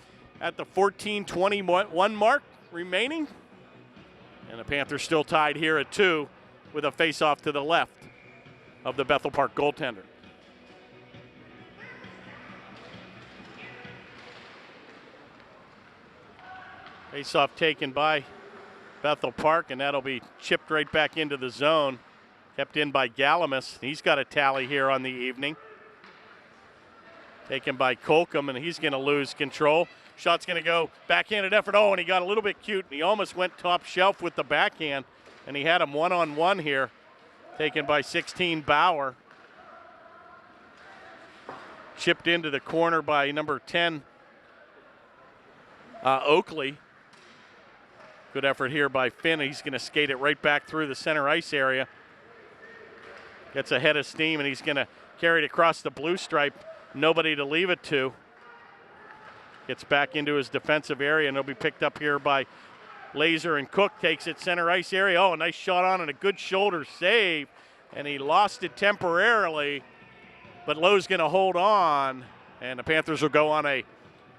at the 14-21 mark remaining. And the Panthers still tied here at 2 with a face-off to the left of the Bethel Park goaltender. Face-off taken by Bethel Park, and that'll be chipped right back into the zone. Kept in by Galamus. He's got a tally here on the evening. Taken by Colcom, and he's going to lose control. Shot's going to go backhanded effort. Oh, and he got a little bit cute, and he almost went top shelf with the backhand, and he had him one-on-one here. Taken by 16 Bauer. Chipped into the corner by number 10, Oakley. Good effort here by Finn. He's going to skate it right back through the center ice area. Gets a head of steam, and he's going to carry it across the blue stripe. Nobody to leave it to. Gets back into his defensive area, and it'll be picked up here by Laser, and Cook takes it center ice area. Oh, a nice shot on and a good shoulder save, and he lost it temporarily, but Lowe's going to hold on, and the Panthers will go on a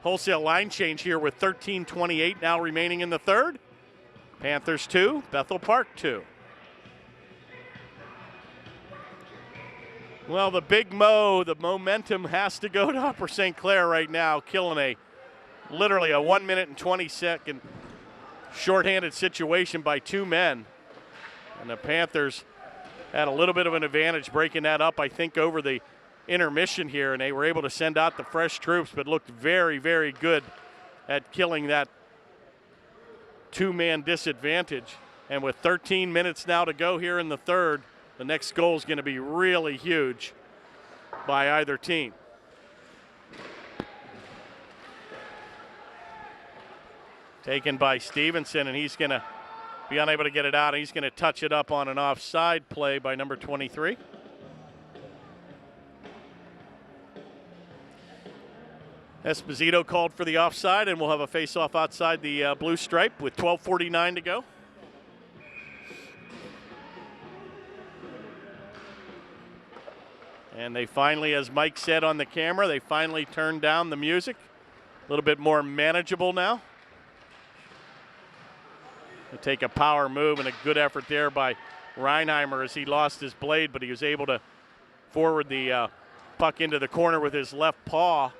wholesale line change here with 13:28 now remaining in the third. Panthers 2, Bethel Park 2. Well, the Big Mo, the momentum has to go to Upper St. Clair right now, killing literally a 1 minute and 20-second shorthanded situation by two men. And the Panthers had a little bit of an advantage breaking that up, I think, over the intermission here, and they were able to send out the fresh troops, but looked very, very good at killing that two-man disadvantage. And with 13 minutes now to go here in the third, the next goal is going to be really huge by either team. Taken by Stevenson, and he's going to be unable to get it out, and he's going to touch it up on an offside play by number 23. Esposito called for the offside, and we'll have a face-off outside the blue stripe with 12:49 to go. And they finally, as Mike said on the camera, they finally turned down the music. A little bit more manageable now. They take a power move, and a good effort there by Reinheimer as he lost his blade, but he was able to forward the puck into the corner with his left paw.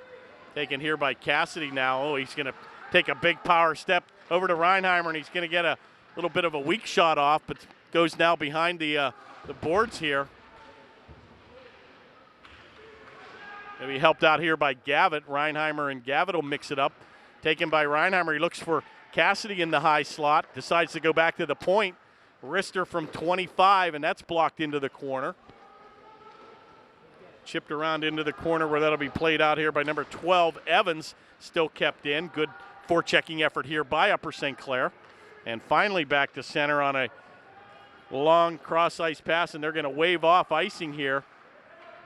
Taken here by Cassidy now. Oh, he's going to take a big power step over to Reinheimer, and he's going to get a little bit of a weak shot off, but goes now behind the boards here. Maybe helped out here by Gavitt. Reinheimer and Gavitt will mix it up. Taken by Reinheimer. He looks for Cassidy in the high slot. Decides to go back to the point. Wrister from 25, and that's blocked into the corner. Chipped around into the corner where that'll be played out here by number 12, Evans. Still kept in. Good forechecking effort here by Upper St. Clair. And finally back to center on a long cross-ice pass, and they're going to wave off icing here.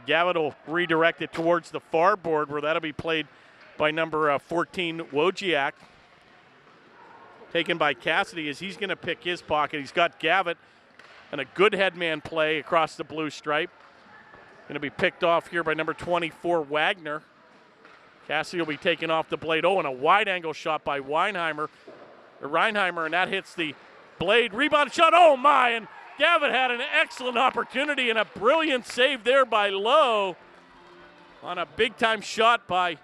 Gavitt will redirect it towards the far board where that'll be played by number 14, Wojciak. Taken by Cassidy as he's going to pick his pocket. He's got Gavitt and a good headman play across the blue stripe. Going to be picked off here by number 24, Wagner. Cassidy will be taken off the blade. Oh, and a wide angle shot by Reinheimer, and that hits the blade. Rebound shot, oh my, and Gavitt had an excellent opportunity and a brilliant save there by Lowe on a big-time shot by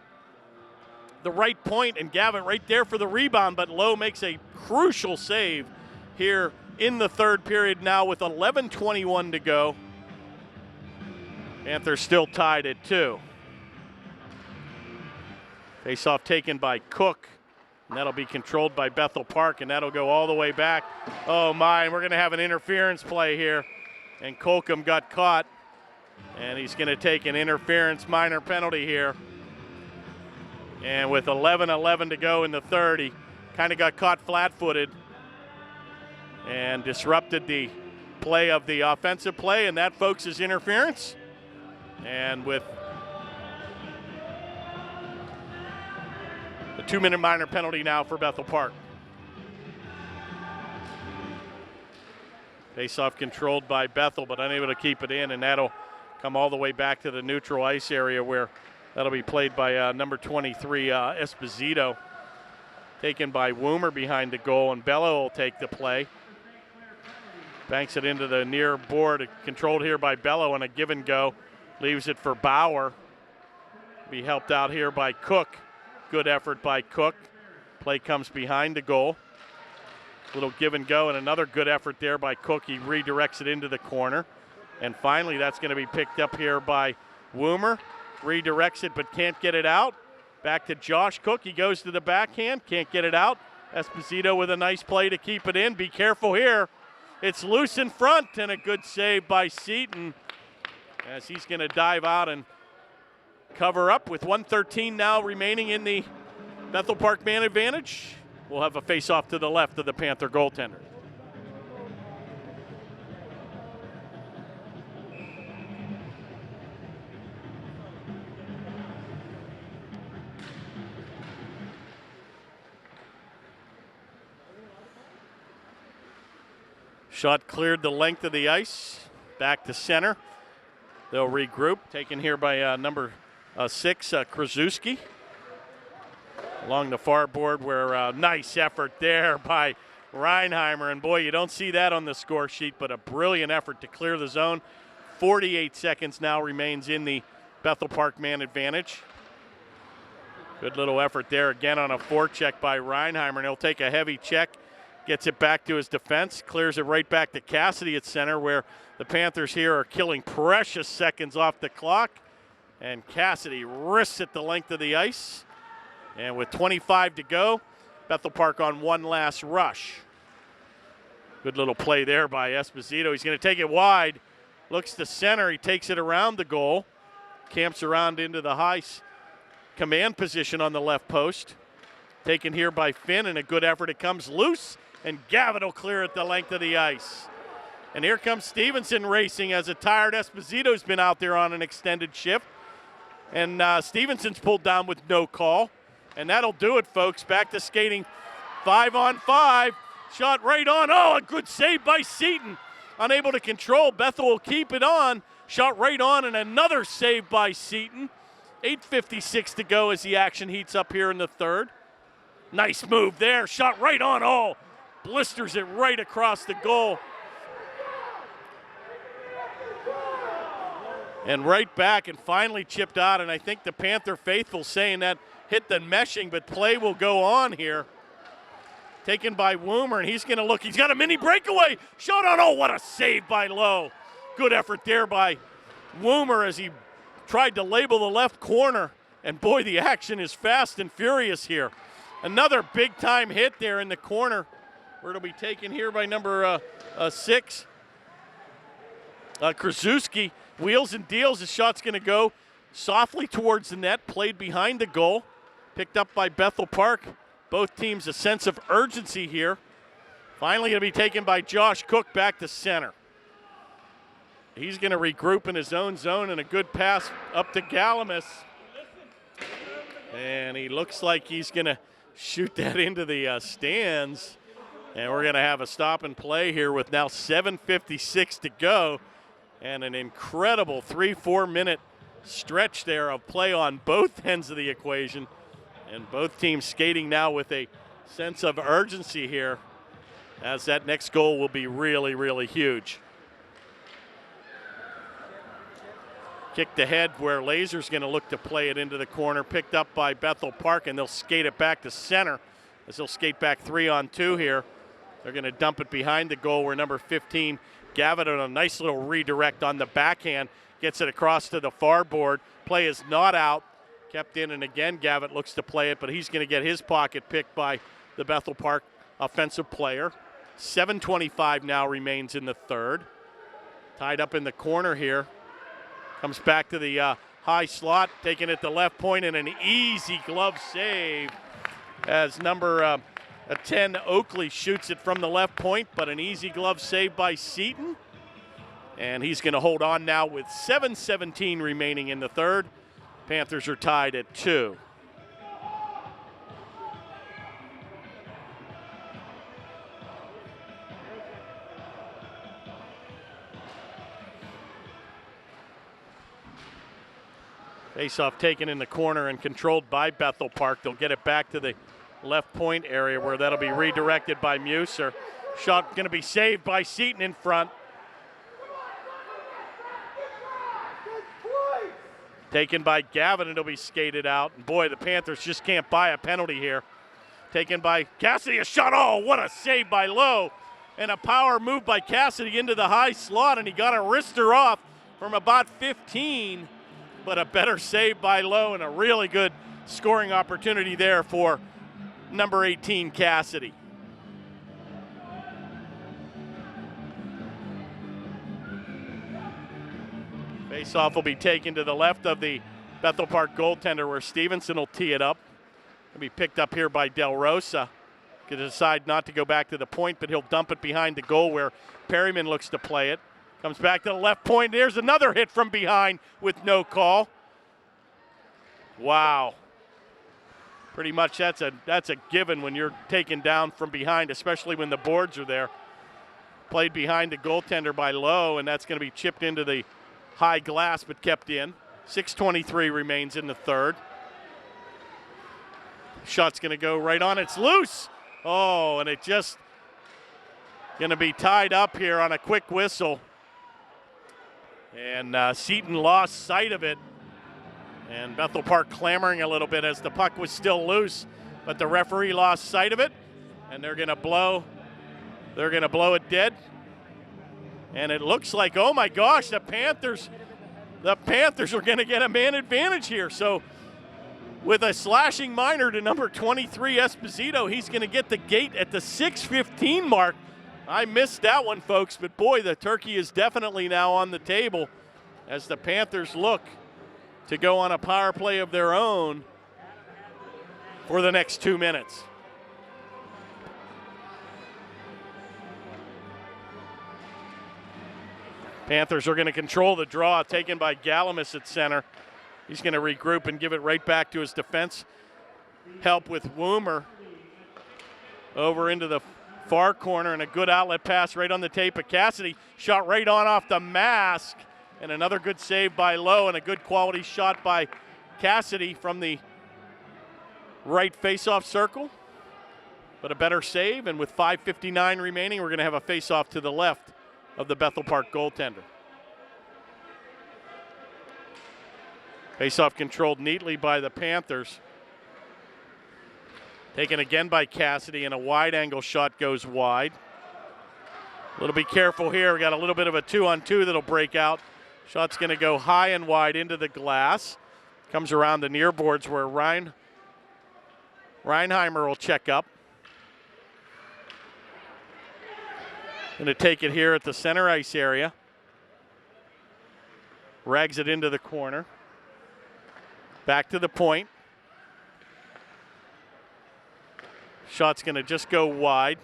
the right point, and Gavitt right there for the rebound, but Lowe makes a crucial save here in the third period now with 11:21 to go. Panthers still tied at 2. Face-off taken by Cook, and that'll be controlled by Bethel Park, and that'll go all the way back. Oh my, and we're going to have an interference play here, and Colcom got caught, and he's going to take an interference minor penalty here. And with 11:11 to go in the third, he kind of got caught flat-footed. and disrupted the play of the offensive play, and that, folks, is interference. And with a 2-minute minor penalty now for Bethel Park. Face-off controlled by Bethel, but unable to keep it in, and that'll come all the way back to the neutral ice area where that'll be played by number 23, Esposito. Taken by Woomer behind the goal, and Bello will take the play. Banks it into the near board, controlled here by Bello, and a give and go. Leaves it for Bauer. Be helped out here by Cook. Good effort by Cook. Play comes behind the goal. Little give and go, and another good effort there by Cook. He redirects it into the corner. And finally, that's going to be picked up here by Woomer. Redirects it, but can't get it out. Back to Josh Cook. He goes to the backhand, can't get it out. Esposito with a nice play to keep it in. Be careful here. It's loose in front, and a good save by Seaton as he's going to dive out and cover up with 1:13 now remaining in the Bethel Park man advantage. We'll have a face-off to the left of the Panther goaltender. Shot cleared the length of the ice. Back to center. They'll regroup. Taken here by number 6, Krasuski. Along the far board where nice effort there by Reinheimer. And boy, you don't see that on the score sheet, but a brilliant effort to clear the zone. 48 seconds now remains in the Bethel Park man advantage. Good little effort there again on a forecheck by Reinheimer, and he'll take a heavy check. Gets it back to his defense, clears it right back to Cassidy at center, where the Panthers here are killing precious seconds off the clock. And Cassidy risks it the length of the ice. And with 25 to go, Bethel Park on one last rush. Good little play there by Esposito. He's going to take it wide. Looks to center. He takes it around the goal. Camps around into the high command position on the left post. Taken here by Finn, and a good effort. It comes loose, and Gavitt will clear it the length of the ice. And here comes Stevenson racing as a tired Esposito's been out there on an extended shift. And Stevenson's pulled down with no call. And that'll do it, folks. Back to skating 5-on-5. Shot right on. Oh, a good save by Seaton. Unable to control. Bethel will keep it on. Shot right on, and another save by Seaton. 8:56 to go as the action heats up here in the third. Nice move there. Shot right on. Oh, blisters it right across the goal. And right back, and finally chipped out. And I think the Panther faithful saying that hit the meshing, but play will go on here. Taken by Woomer, and he's going to look. He's got a mini breakaway. Shot on. Oh, what a save by Lowe. Good effort there by Woomer as he tried to label the left corner. And boy, the action is fast and furious here. Another big-time hit there in the corner, where it'll be taken here by number 6. Krasuski wheels and deals. The shot's going to go softly towards the net, played behind the goal. Picked up by Bethel Park. Both teams a sense of urgency here. Finally going to be taken by Josh Cook back to center. He's going to regroup in his own zone, and a good pass up to Galamis. And he looks like he's going to shoot that into the stands. And we're going to have a stop and play here with now 7:56 to go. And an incredible 3-4 minute stretch there of play on both ends of the equation. And both teams skating now with a sense of urgency here, as that next goal will be really, really huge. Kicked ahead where Laser's going to look to play it into the corner, picked up by Bethel Park, and they'll skate it back to center as they'll skate back 3-on-2 here. They're going to dump it behind the goal where number 15, Gavitt, on a nice little redirect on the backhand, gets it across to the far board. Play is not out. Kept in, and again, Gavitt looks to play it, but he's going to get his pocket picked by the Bethel Park offensive player. 7:25 now remains in the third. Tied up in the corner here. Comes back to the high slot, taking it to left point, and an easy glove save as number a 10. Oakley shoots it from the left point, but an easy glove save by Seton. And he's going to hold on now with 7:17 remaining in the third. Panthers are tied at 2. Face-off taken in the corner and controlled by Bethel Park. They'll get it back to the left point area where that'll be redirected by Muser. Shot going to be saved by Seton in front. Taken by Gavin, and it'll be skated out. And boy, the Panthers just can't buy a penalty here. Taken by Cassidy, a shot. Oh, what a save by Lowe. And a power move by Cassidy into the high slot, and he got a wrister off from about 15. But a better save by Lowe and a really good scoring opportunity there for number 18, Cassidy. Face-off will be taken to the left of the Bethel Park goaltender where Stevenson will tee it up. It'll be picked up here by Del Rosa. Could decide not to go back to the point, but he'll dump it behind the goal where Perryman looks to play it. Comes back to the left point. There's another hit from behind with no call. Wow. Pretty much that's a given when you're taken down from behind, especially when the boards are there. Played behind the goaltender by Lowe, and that's going to be chipped into the high glass but kept in. 6:23 remains in the third. Shot's going to go right on. It's loose. Oh, and it just going to be tied up here on a quick whistle. And Seton lost sight of it. And Bethel Park clamoring a little bit as the puck was still loose, but the referee lost sight of it, and they're going to blow it dead. And it looks like, oh my gosh, the Panthers are going to get a man advantage here. So with a slashing minor to number 23, Esposito, he's going to get the gate at the 6:15 mark. I missed that one, folks, but boy, the turkey is definitely now on the table as the Panthers look to go on a power play of their own for the next 2 minutes. Panthers are going to control the draw taken by Galamis at center. He's going to regroup and give it right back to his defense. Help with Woomer over into the far corner, and a good outlet pass right on the tape of Cassidy. Shot right on off the mask, and another good save by Lowe, and a good quality shot by Cassidy from the right face-off circle. But a better save, and with 5:59 remaining, we're going to have a face-off to the left of the Bethel Park goaltender. Face-off controlled neatly by the Panthers. Taken again by Cassidy, and a wide-angle shot goes wide. A little be careful here. We got a little bit of a 2-on-2 that'll break out. Shot's going to go high and wide into the glass. Comes around the near boards where Reinheimer will check up. Going to take it here at the center ice area. Rags it into the corner. Back to the point. Shot's going to just go wide.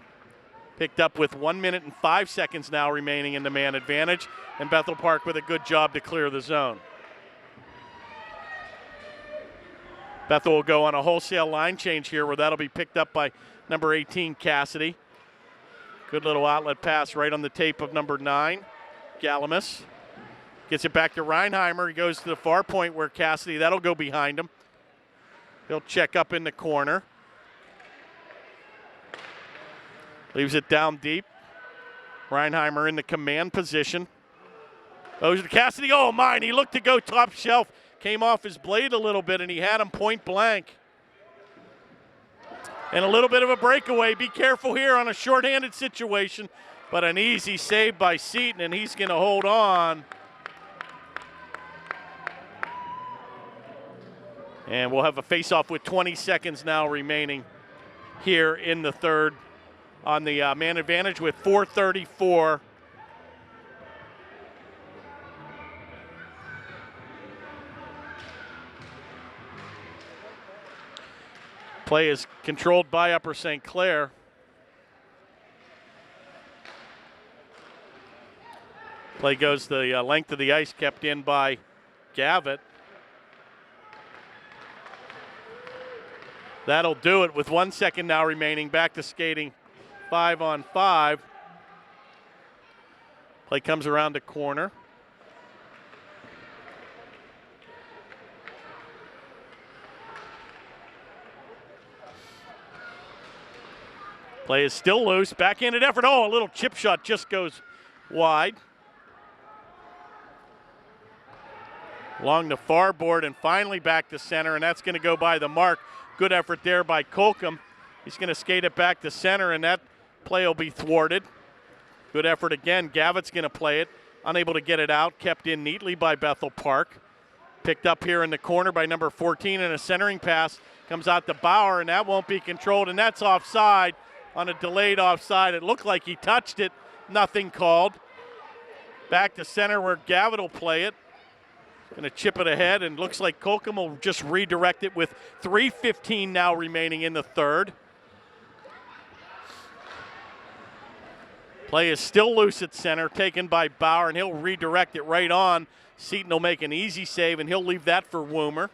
Picked up with 1 minute and 5 seconds now remaining in the man advantage. And Bethel Park with a good job to clear the zone. Bethel will go on a wholesale line change here where that'll be picked up by number 18, Cassidy. Good little outlet pass right on the tape of number 9, Galamis. Gets it back to Reinheimer. He goes to the far point where Cassidy, that'll go behind him. He'll check up in the corner. Leaves it down deep. Reinheimer in the command position. Goes to Cassidy. Oh, mine. He looked to go top shelf. Came off his blade a little bit, and he had him point blank. And a little bit of a breakaway. Be careful here on a shorthanded situation. But an easy save by Seton, and he's going to hold on. And we'll have a face-off with 20 seconds now remaining here in the third on the man advantage with 4:34. Play is controlled by Upper St. Clair. Play goes the length of the ice, kept in by Gavitt. That'll do it with 1 second now remaining. Back to skating 5-on-5. Play comes around the corner. Play is still loose. Backhanded effort. Oh, a little chip shot just goes wide. Along the far board and finally back to center, and that's going to go by the mark. Good effort there by Colcom. He's going to skate it back to center, and that play will be thwarted. Good effort again. Gavitt's going to play it. Unable to get it out. Kept in neatly by Bethel Park. Picked up here in the corner by number 14, and a centering pass comes out to Bauer, and that won't be controlled, and that's offside on a delayed offside. It looked like he touched it. Nothing called. Back to center where Gavitt will play it. Going to chip it ahead, and looks like Colcom will just redirect it with 3:15 now remaining in the third. Play is still loose at center, taken by Bauer, and he'll redirect it right on. Seaton will make an easy save, and he'll leave that for Woomer.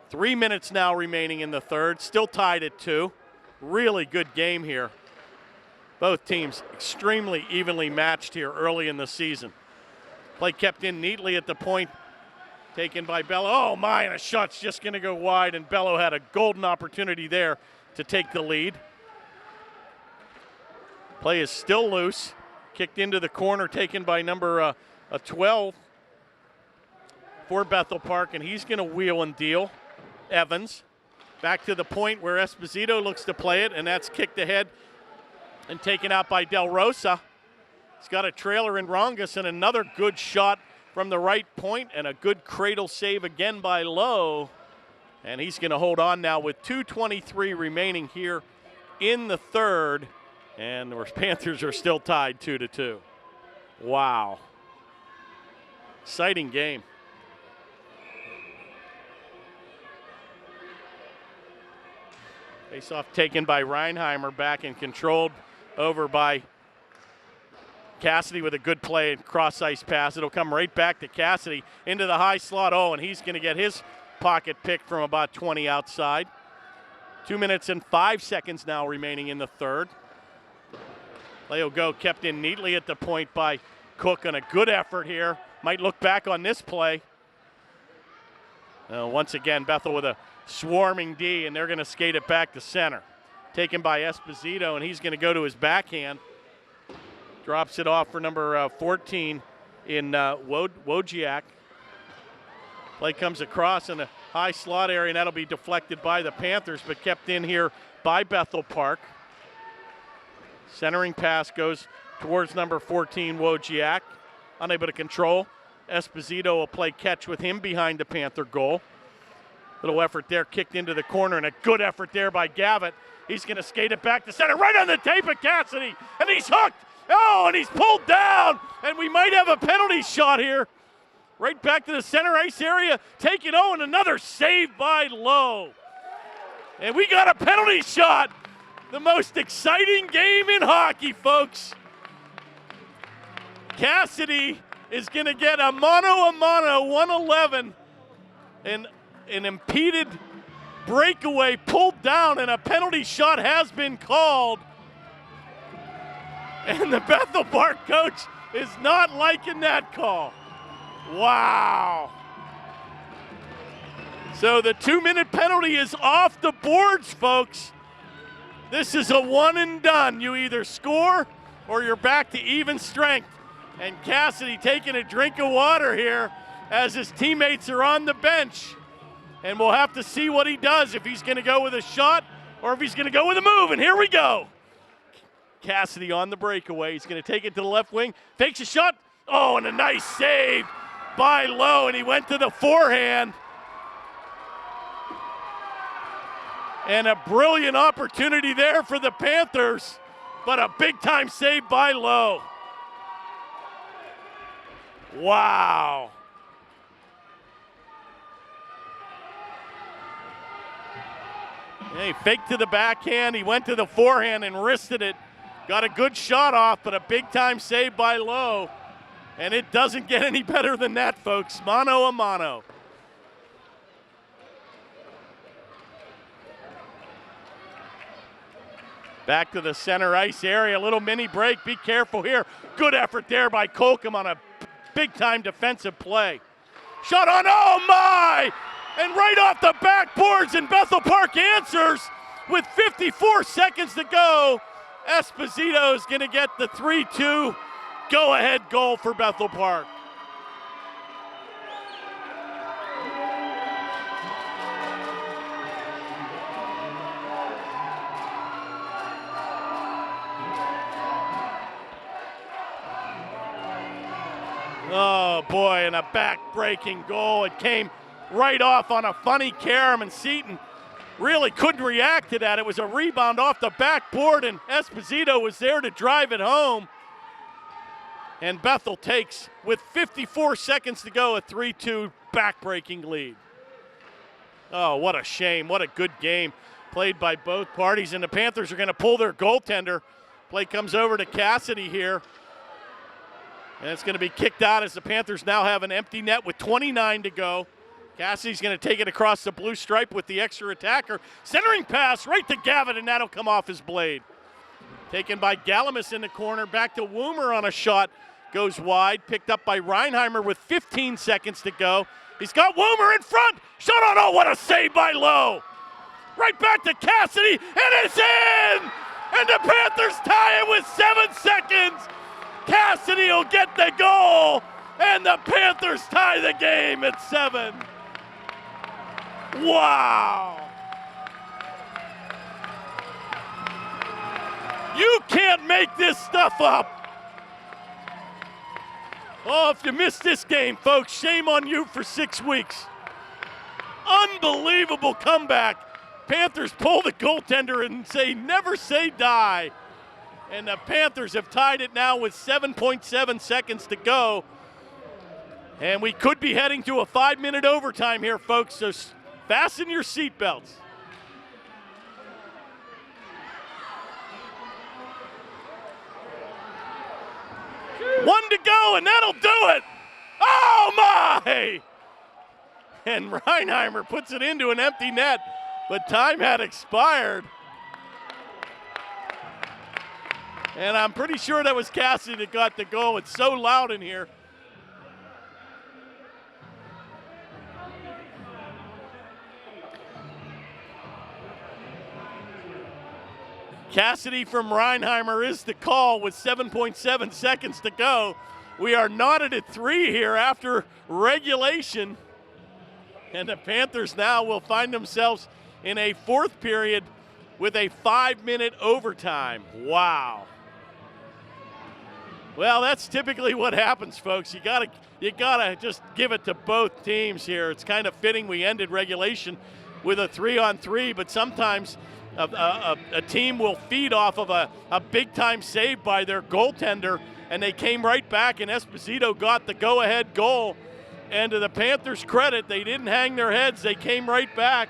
3 minutes now remaining in the third, still tied at 2. Really good game here. Both teams extremely evenly matched here early in the season. Play kept in neatly at the point, taken by Bello. Oh my, and a shot's just going to go wide, and Bello had a golden opportunity there to take the lead. Play is still loose. Kicked into the corner, taken by number 12 for Bethel Park, and he's going to wheel and deal. Evans back to the point where Esposito looks to play it, and that's kicked ahead and taken out by Del Rosa. He's got a trailer in Rongus, and another good shot from the right point, and a good cradle save again by Lowe. And he's going to hold on now with 2:23 remaining here in the third. And the Panthers are still tied 2-2. Wow. Exciting game. Face-off taken by Reinheimer, back and controlled over by Cassidy with a good play and cross-ice pass. It'll come right back to Cassidy into the high slot. Oh, and he's going to get his pocket picked from about 20 outside. 2 minutes and 5 seconds now remaining in the third. Play will go kept in neatly at the point by Cook, and a good effort here. Might look back on this play. Once again, Bethel with a swarming D, and they're going to skate it back to center. Taken by Esposito, and he's going to go to his backhand. Drops it off for number 14 in Wojciak. Play comes across in a high slot area, and that'll be deflected by the Panthers, but kept in here by Bethel Park. Centering pass goes towards number 14, Wojciak. Unable to control. Esposito will play catch with him behind the Panther goal. Little effort there, kicked into the corner, and a good effort there by Gavitt. He's going to skate it back to center, right on the tape of Cassidy, and he's hooked. Oh, and he's pulled down, and we might have a penalty shot here. Right back to the center ice area, taking and another save by Lowe. And we got a penalty shot. The most exciting game in hockey, folks. Cassidy is going to get a mano 111, and an impeded breakaway pulled down, and a penalty shot has been called. And the Bethel Park coach is not liking that call. Wow. So the 2-minute penalty is off the boards, folks. This is a one and done. You either score or you're back to even strength. And Cassidy taking a drink of water here as his teammates are on the bench. And we'll have to see what he does, if he's going to go with a shot or if he's going to go with a move. And here we go. Cassidy on the breakaway. He's going to take it to the left wing. Takes a shot. Oh, and a nice save by Lowe. And he went to the forehand. And a brilliant opportunity there for the Panthers, but a big-time save by Lowe. Wow. He faked to the backhand. He went to the forehand and wristed it. Got a good shot off, but a big-time save by Lowe. And it doesn't get any better than that, folks. Mano a mano. Back to the center ice area. A little mini break. Be careful here. Good effort there by Colcom on a big-time defensive play. Shot on, oh my! And right off the backboards, and Bethel Park answers with 54 seconds to go. Esposito is going to get the 3-2 go-ahead goal for Bethel Park. Oh boy, and a back-breaking goal. It came right off on a funny carom, and Seton really couldn't react to that. It was a rebound off the backboard, and Esposito was there to drive it home. And Bethel takes, with 54 seconds to go, a 3-2 back-breaking lead. Oh, what a shame. What a good game played by both parties. And the Panthers are going to pull their goaltender. Play comes over to Cassidy here. And it's going to be kicked out as the Panthers now have an empty net with 29 to go. Cassidy's going to take it across the blue stripe with the extra attacker. Centering pass right to Gavin, and that'll come off his blade. Taken by Galamus in the corner. Back to Woomer on a shot. Goes wide. Picked up by Reinheimer with 15 seconds to go. He's got Woomer in front. Shot on. Oh, what a save by Lowe. Right back to Cassidy, and it's in! And the Panthers tie it with 7 seconds. Cassidy will get the goal, and the Panthers tie the game at 7. Wow. You can't make this stuff up. Oh, if you missed this game, folks, shame on you for 6 weeks. Unbelievable comeback. Panthers pull the goaltender and say, never say die. And the Panthers have tied it now with 7.7 seconds to go. And we could be heading to a 5-minute overtime here, folks, so fasten your seatbelts. One to go, and that'll do it. Oh, my! And Reinheimer puts it into an empty net, but time had expired. And I'm pretty sure that was Cassidy that got the goal. It's so loud in here. Cassidy from Reinheimer is the call with 7.7 seconds to go. We are knotted at 3 here after regulation. And the Panthers now will find themselves in a 4th period with a 5-minute overtime. Wow. Well, that's typically what happens, folks. You gotta just give it to both teams here. It's kind of fitting we ended regulation with a 3-on-3, but sometimes a team will feed off of a big-time save by their goaltender, and they came right back, and Esposito got the go-ahead goal. And to the Panthers' credit, they didn't hang their heads. They came right back,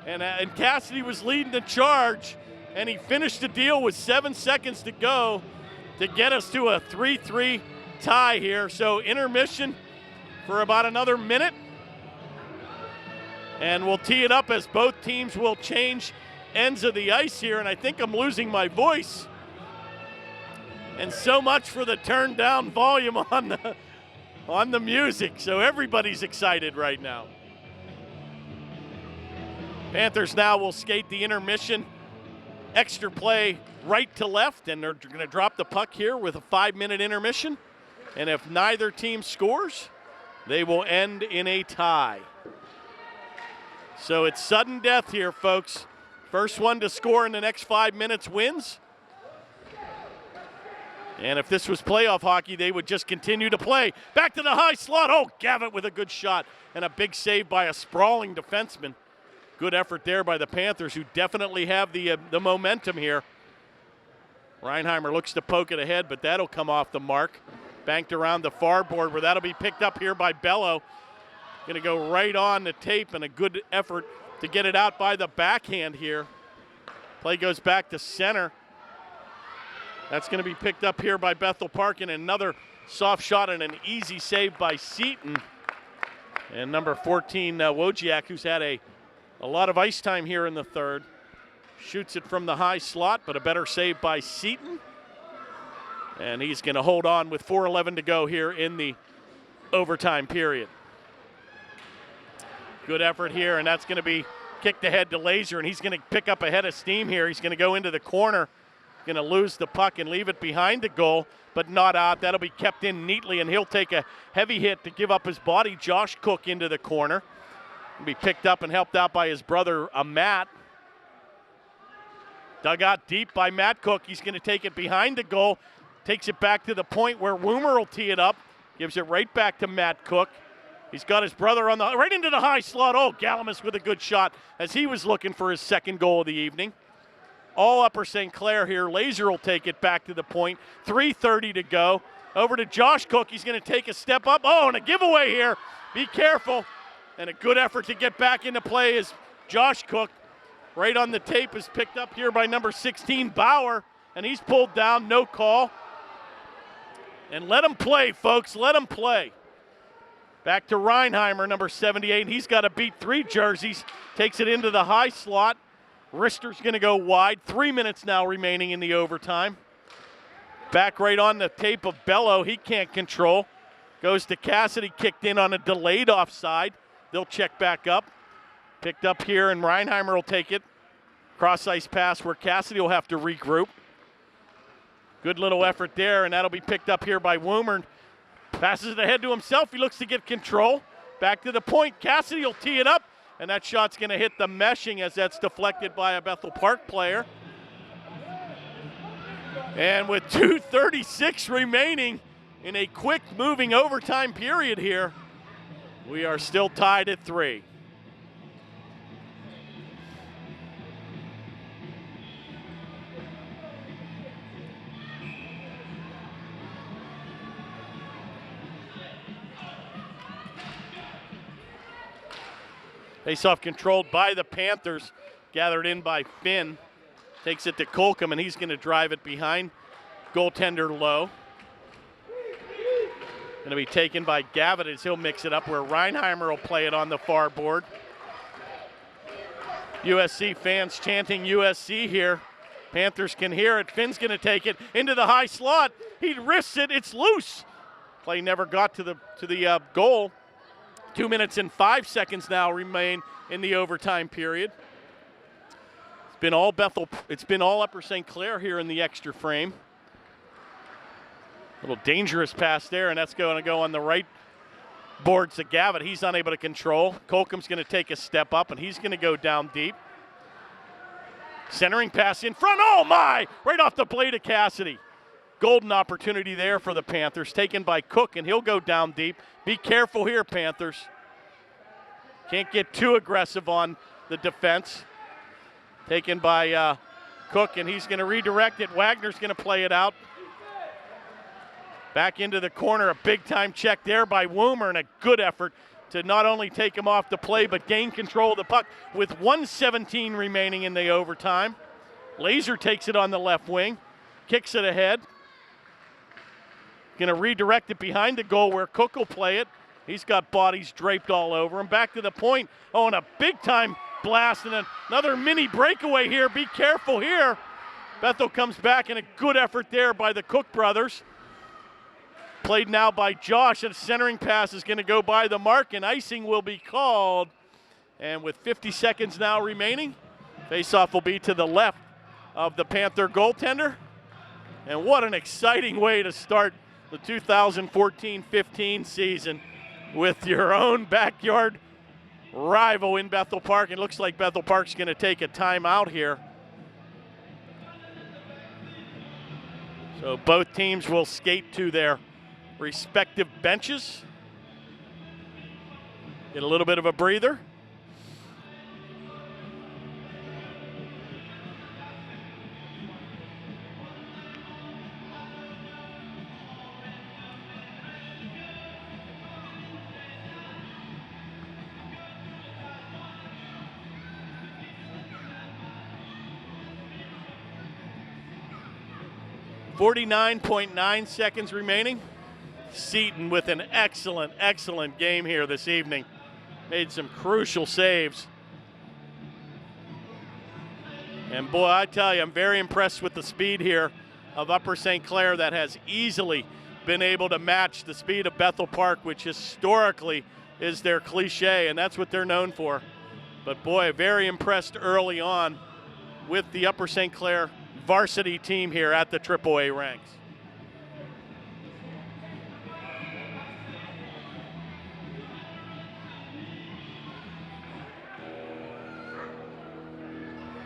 and Cassidy was leading the charge, and he finished the deal with 7 seconds to go to get us to a 3-3 tie here. So intermission for about another minute. And we'll tee it up as both teams will change ends of the ice here. And I think I'm losing my voice. And so much for the turned down volume on the music. So everybody's excited right now. Panthers now will skate the intermission. Extra play right to left, and they're going to drop the puck here with a 5-minute intermission. And if neither team scores, they will end in a tie. So it's sudden death here, folks. First one to score in the next 5 minutes wins. And if this was playoff hockey, they would just continue to play. Back to the high slot. Oh, Gavitt with a good shot and a big save by a sprawling defenseman. Good effort there by the Panthers, who definitely have the momentum here. Reinheimer looks to poke it ahead, but that'll come off the mark. Banked around the far board where that'll be picked up here by Bello. Going to go right on the tape, and a good effort to get it out by the backhand here. Play goes back to center. That's going to be picked up here by Bethel Park, and another soft shot and an easy save by Seaton. And number 14, Wojciak, who's had a lot of ice time here in the third, shoots it from the high slot, but a better save by Seaton. And he's going to hold on with 4:11 to go here in the overtime period. Good effort here, and that's going to be kicked ahead to Laser, and he's going to pick up a head of steam here. He's going to go into the corner, going to lose the puck and leave it behind the goal, but not out. That'll be kept in neatly, and he'll take a heavy hit to give up his body. Josh Cook into the corner. He'll be picked up and helped out by his brother, Matt. Dug out deep by Matt Cook. He's going to take it behind the goal, takes it back to the point where Woomer will tee it up, gives it right back to Matt Cook. He's got his brother on right into the high slot. Oh, Galamus with a good shot as he was looking for his second goal of the evening. All Upper St. Clair here. Laser will take it back to the point. 3:30 to go. Over to Josh Cook. He's going to take a step up. Oh, and a giveaway here. Be careful. And a good effort to get back into play is Josh Cook. Right on the tape is picked up here by number 16, Bauer. And he's pulled down. No call. And let him play, folks. Let him play. Back to Reinheimer, number 78. He's got to beat 3 jerseys. Takes it into the high slot. Rister's going to go wide. 3 minutes now remaining in the overtime. Back right on the tape of Bello. He can't control. Goes to Cassidy, kicked in on a delayed offside. They'll check back up. Picked up here, and Reinheimer will take it. Cross-ice pass where Cassidy will have to regroup. Good little effort there, and that'll be picked up here by Woomer. Passes it ahead to himself. He looks to get control. Back to the point. Cassidy will tee it up, and that shot's going to hit the meshing as that's deflected by a Bethel Park player. And with 2:36 remaining in a quick moving overtime period here, we are still tied at 3. Face-off controlled by the Panthers, gathered in by Finn. Takes it to Colcom, and he's going to drive it behind goaltender Lowe. Going to be taken by Gavitt as he'll mix it up where Reinheimer will play it on the far board. USC fans chanting USC here. Panthers can hear it. Finn's going to take it into the high slot. He risks it. It's loose. Play never got to the goal. 2 minutes and 5 seconds now remain in the overtime period. It's been all Bethel. It's been all Upper St. Clair here in the extra frame. Little dangerous pass there, and that's going to go on the right boards to Gavitt. He's unable to control. Colcom's going to take a step up, and he's going to go down deep. Centering pass in front. Oh, my! Right off the blade of Cassidy. Golden opportunity there for the Panthers, taken by Cook, and he'll go down deep. Be careful here, Panthers. Can't get too aggressive on the defense. Taken by Cook, and he's going to redirect it. Wagner's going to play it out. Back into the corner, a big-time check there by Woomer, and a good effort to not only take him off the play, but gain control of the puck with 1:17 remaining in the overtime. Laser takes it on the left wing, kicks it ahead. Going to redirect it behind the goal where Cook will play it. He's got bodies draped all over him. Back to the point. Oh, and a big-time blast and another mini breakaway here. Be careful here. Bethel comes back, and a good effort there by the Cook brothers. Played now by Josh, and a centering pass is going to go by the mark, and icing will be called. And with 50 seconds now remaining, faceoff will be to the left of the Panther goaltender. And what an exciting way to start the 2014-15 season with your own backyard rival in Bethel Park. It looks like Bethel Park's going to take a timeout here. So both teams will skate to their respective benches. Get a little bit of a breather. 49.9 seconds remaining. Seton with an excellent, excellent game here this evening. Made some crucial saves. And boy, I tell you, I'm very impressed with the speed here of Upper St. Clair that has easily been able to match the speed of Bethel Park, which historically is their cliche, and that's what they're known for. But boy, very impressed early on with the Upper St. Clair varsity team here at the AAA ranks.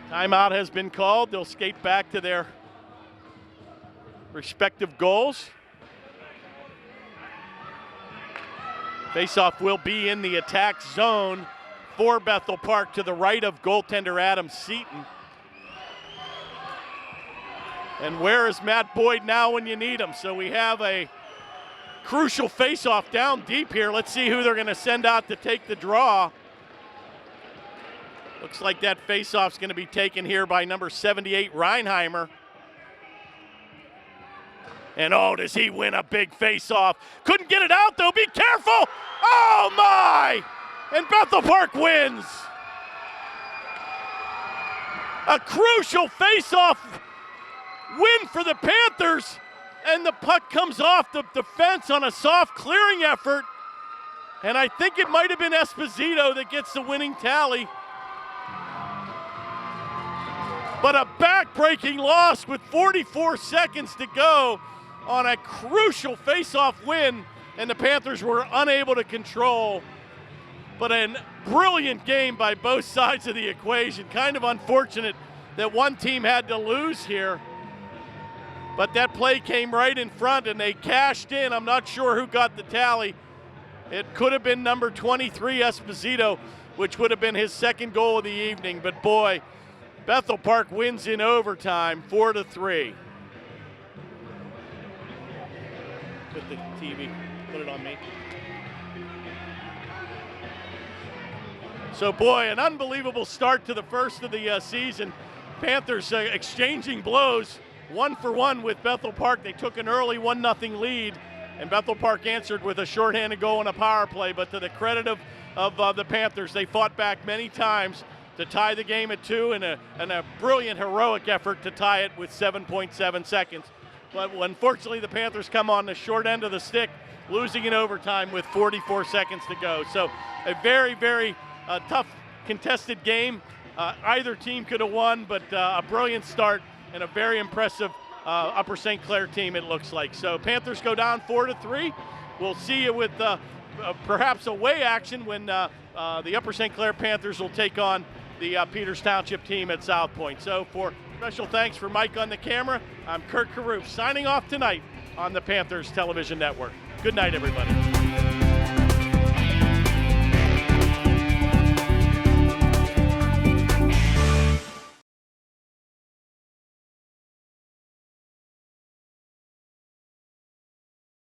Timeout has been called. They'll skate back to their respective goals. Faceoff will be in the attack zone for Bethel Park to the right of goaltender Adam Seton. And where is Matt Boyd now when you need him? So we have a crucial faceoff down deep here. Let's see who they're going to send out to take the draw. Looks like that faceoff's going to be taken here by number 78, Reinheimer. And oh, does he win a big faceoff. Couldn't get it out though, be careful! Oh my! And Bethel Park wins. A crucial faceoff win for the Panthers, and the puck comes off the defense on a soft clearing effort. And I think it might have been Esposito that gets the winning tally. But a back-breaking loss with 44 seconds to go on a crucial face-off win, and the Panthers were unable to control. But a brilliant game by both sides of the equation. Kind of unfortunate that one team had to lose here. But that play came right in front, and they cashed in. I'm not sure who got the tally. It could have been number 23, Esposito, which would have been his second goal of the evening. But boy, Bethel Park wins in overtime, 4-3. Put the TV, put it on me. So boy, an unbelievable start to the first of the season. Panthers exchanging blows, 1-for-1 with Bethel Park. They took an early 1-0 lead, and Bethel Park answered with a shorthanded goal and a power play. But to the credit of the Panthers, they fought back many times to tie the game at 2, and a brilliant, heroic effort to tie it with 7.7 seconds. But unfortunately, the Panthers come on the short end of the stick, losing in overtime with 44 seconds to go. So a very, very tough, contested game. Either team could have won, but a brilliant start and a very impressive Upper St. Clair team, it looks like. So Panthers go down 4-3. We'll see you with perhaps away action when the Upper St. Clair Panthers will take on the Peters Township team at South Point. So for special thanks for Mike on the camera, I'm Kurt Caruth signing off tonight on the Panthers Television Network. Good night, everybody.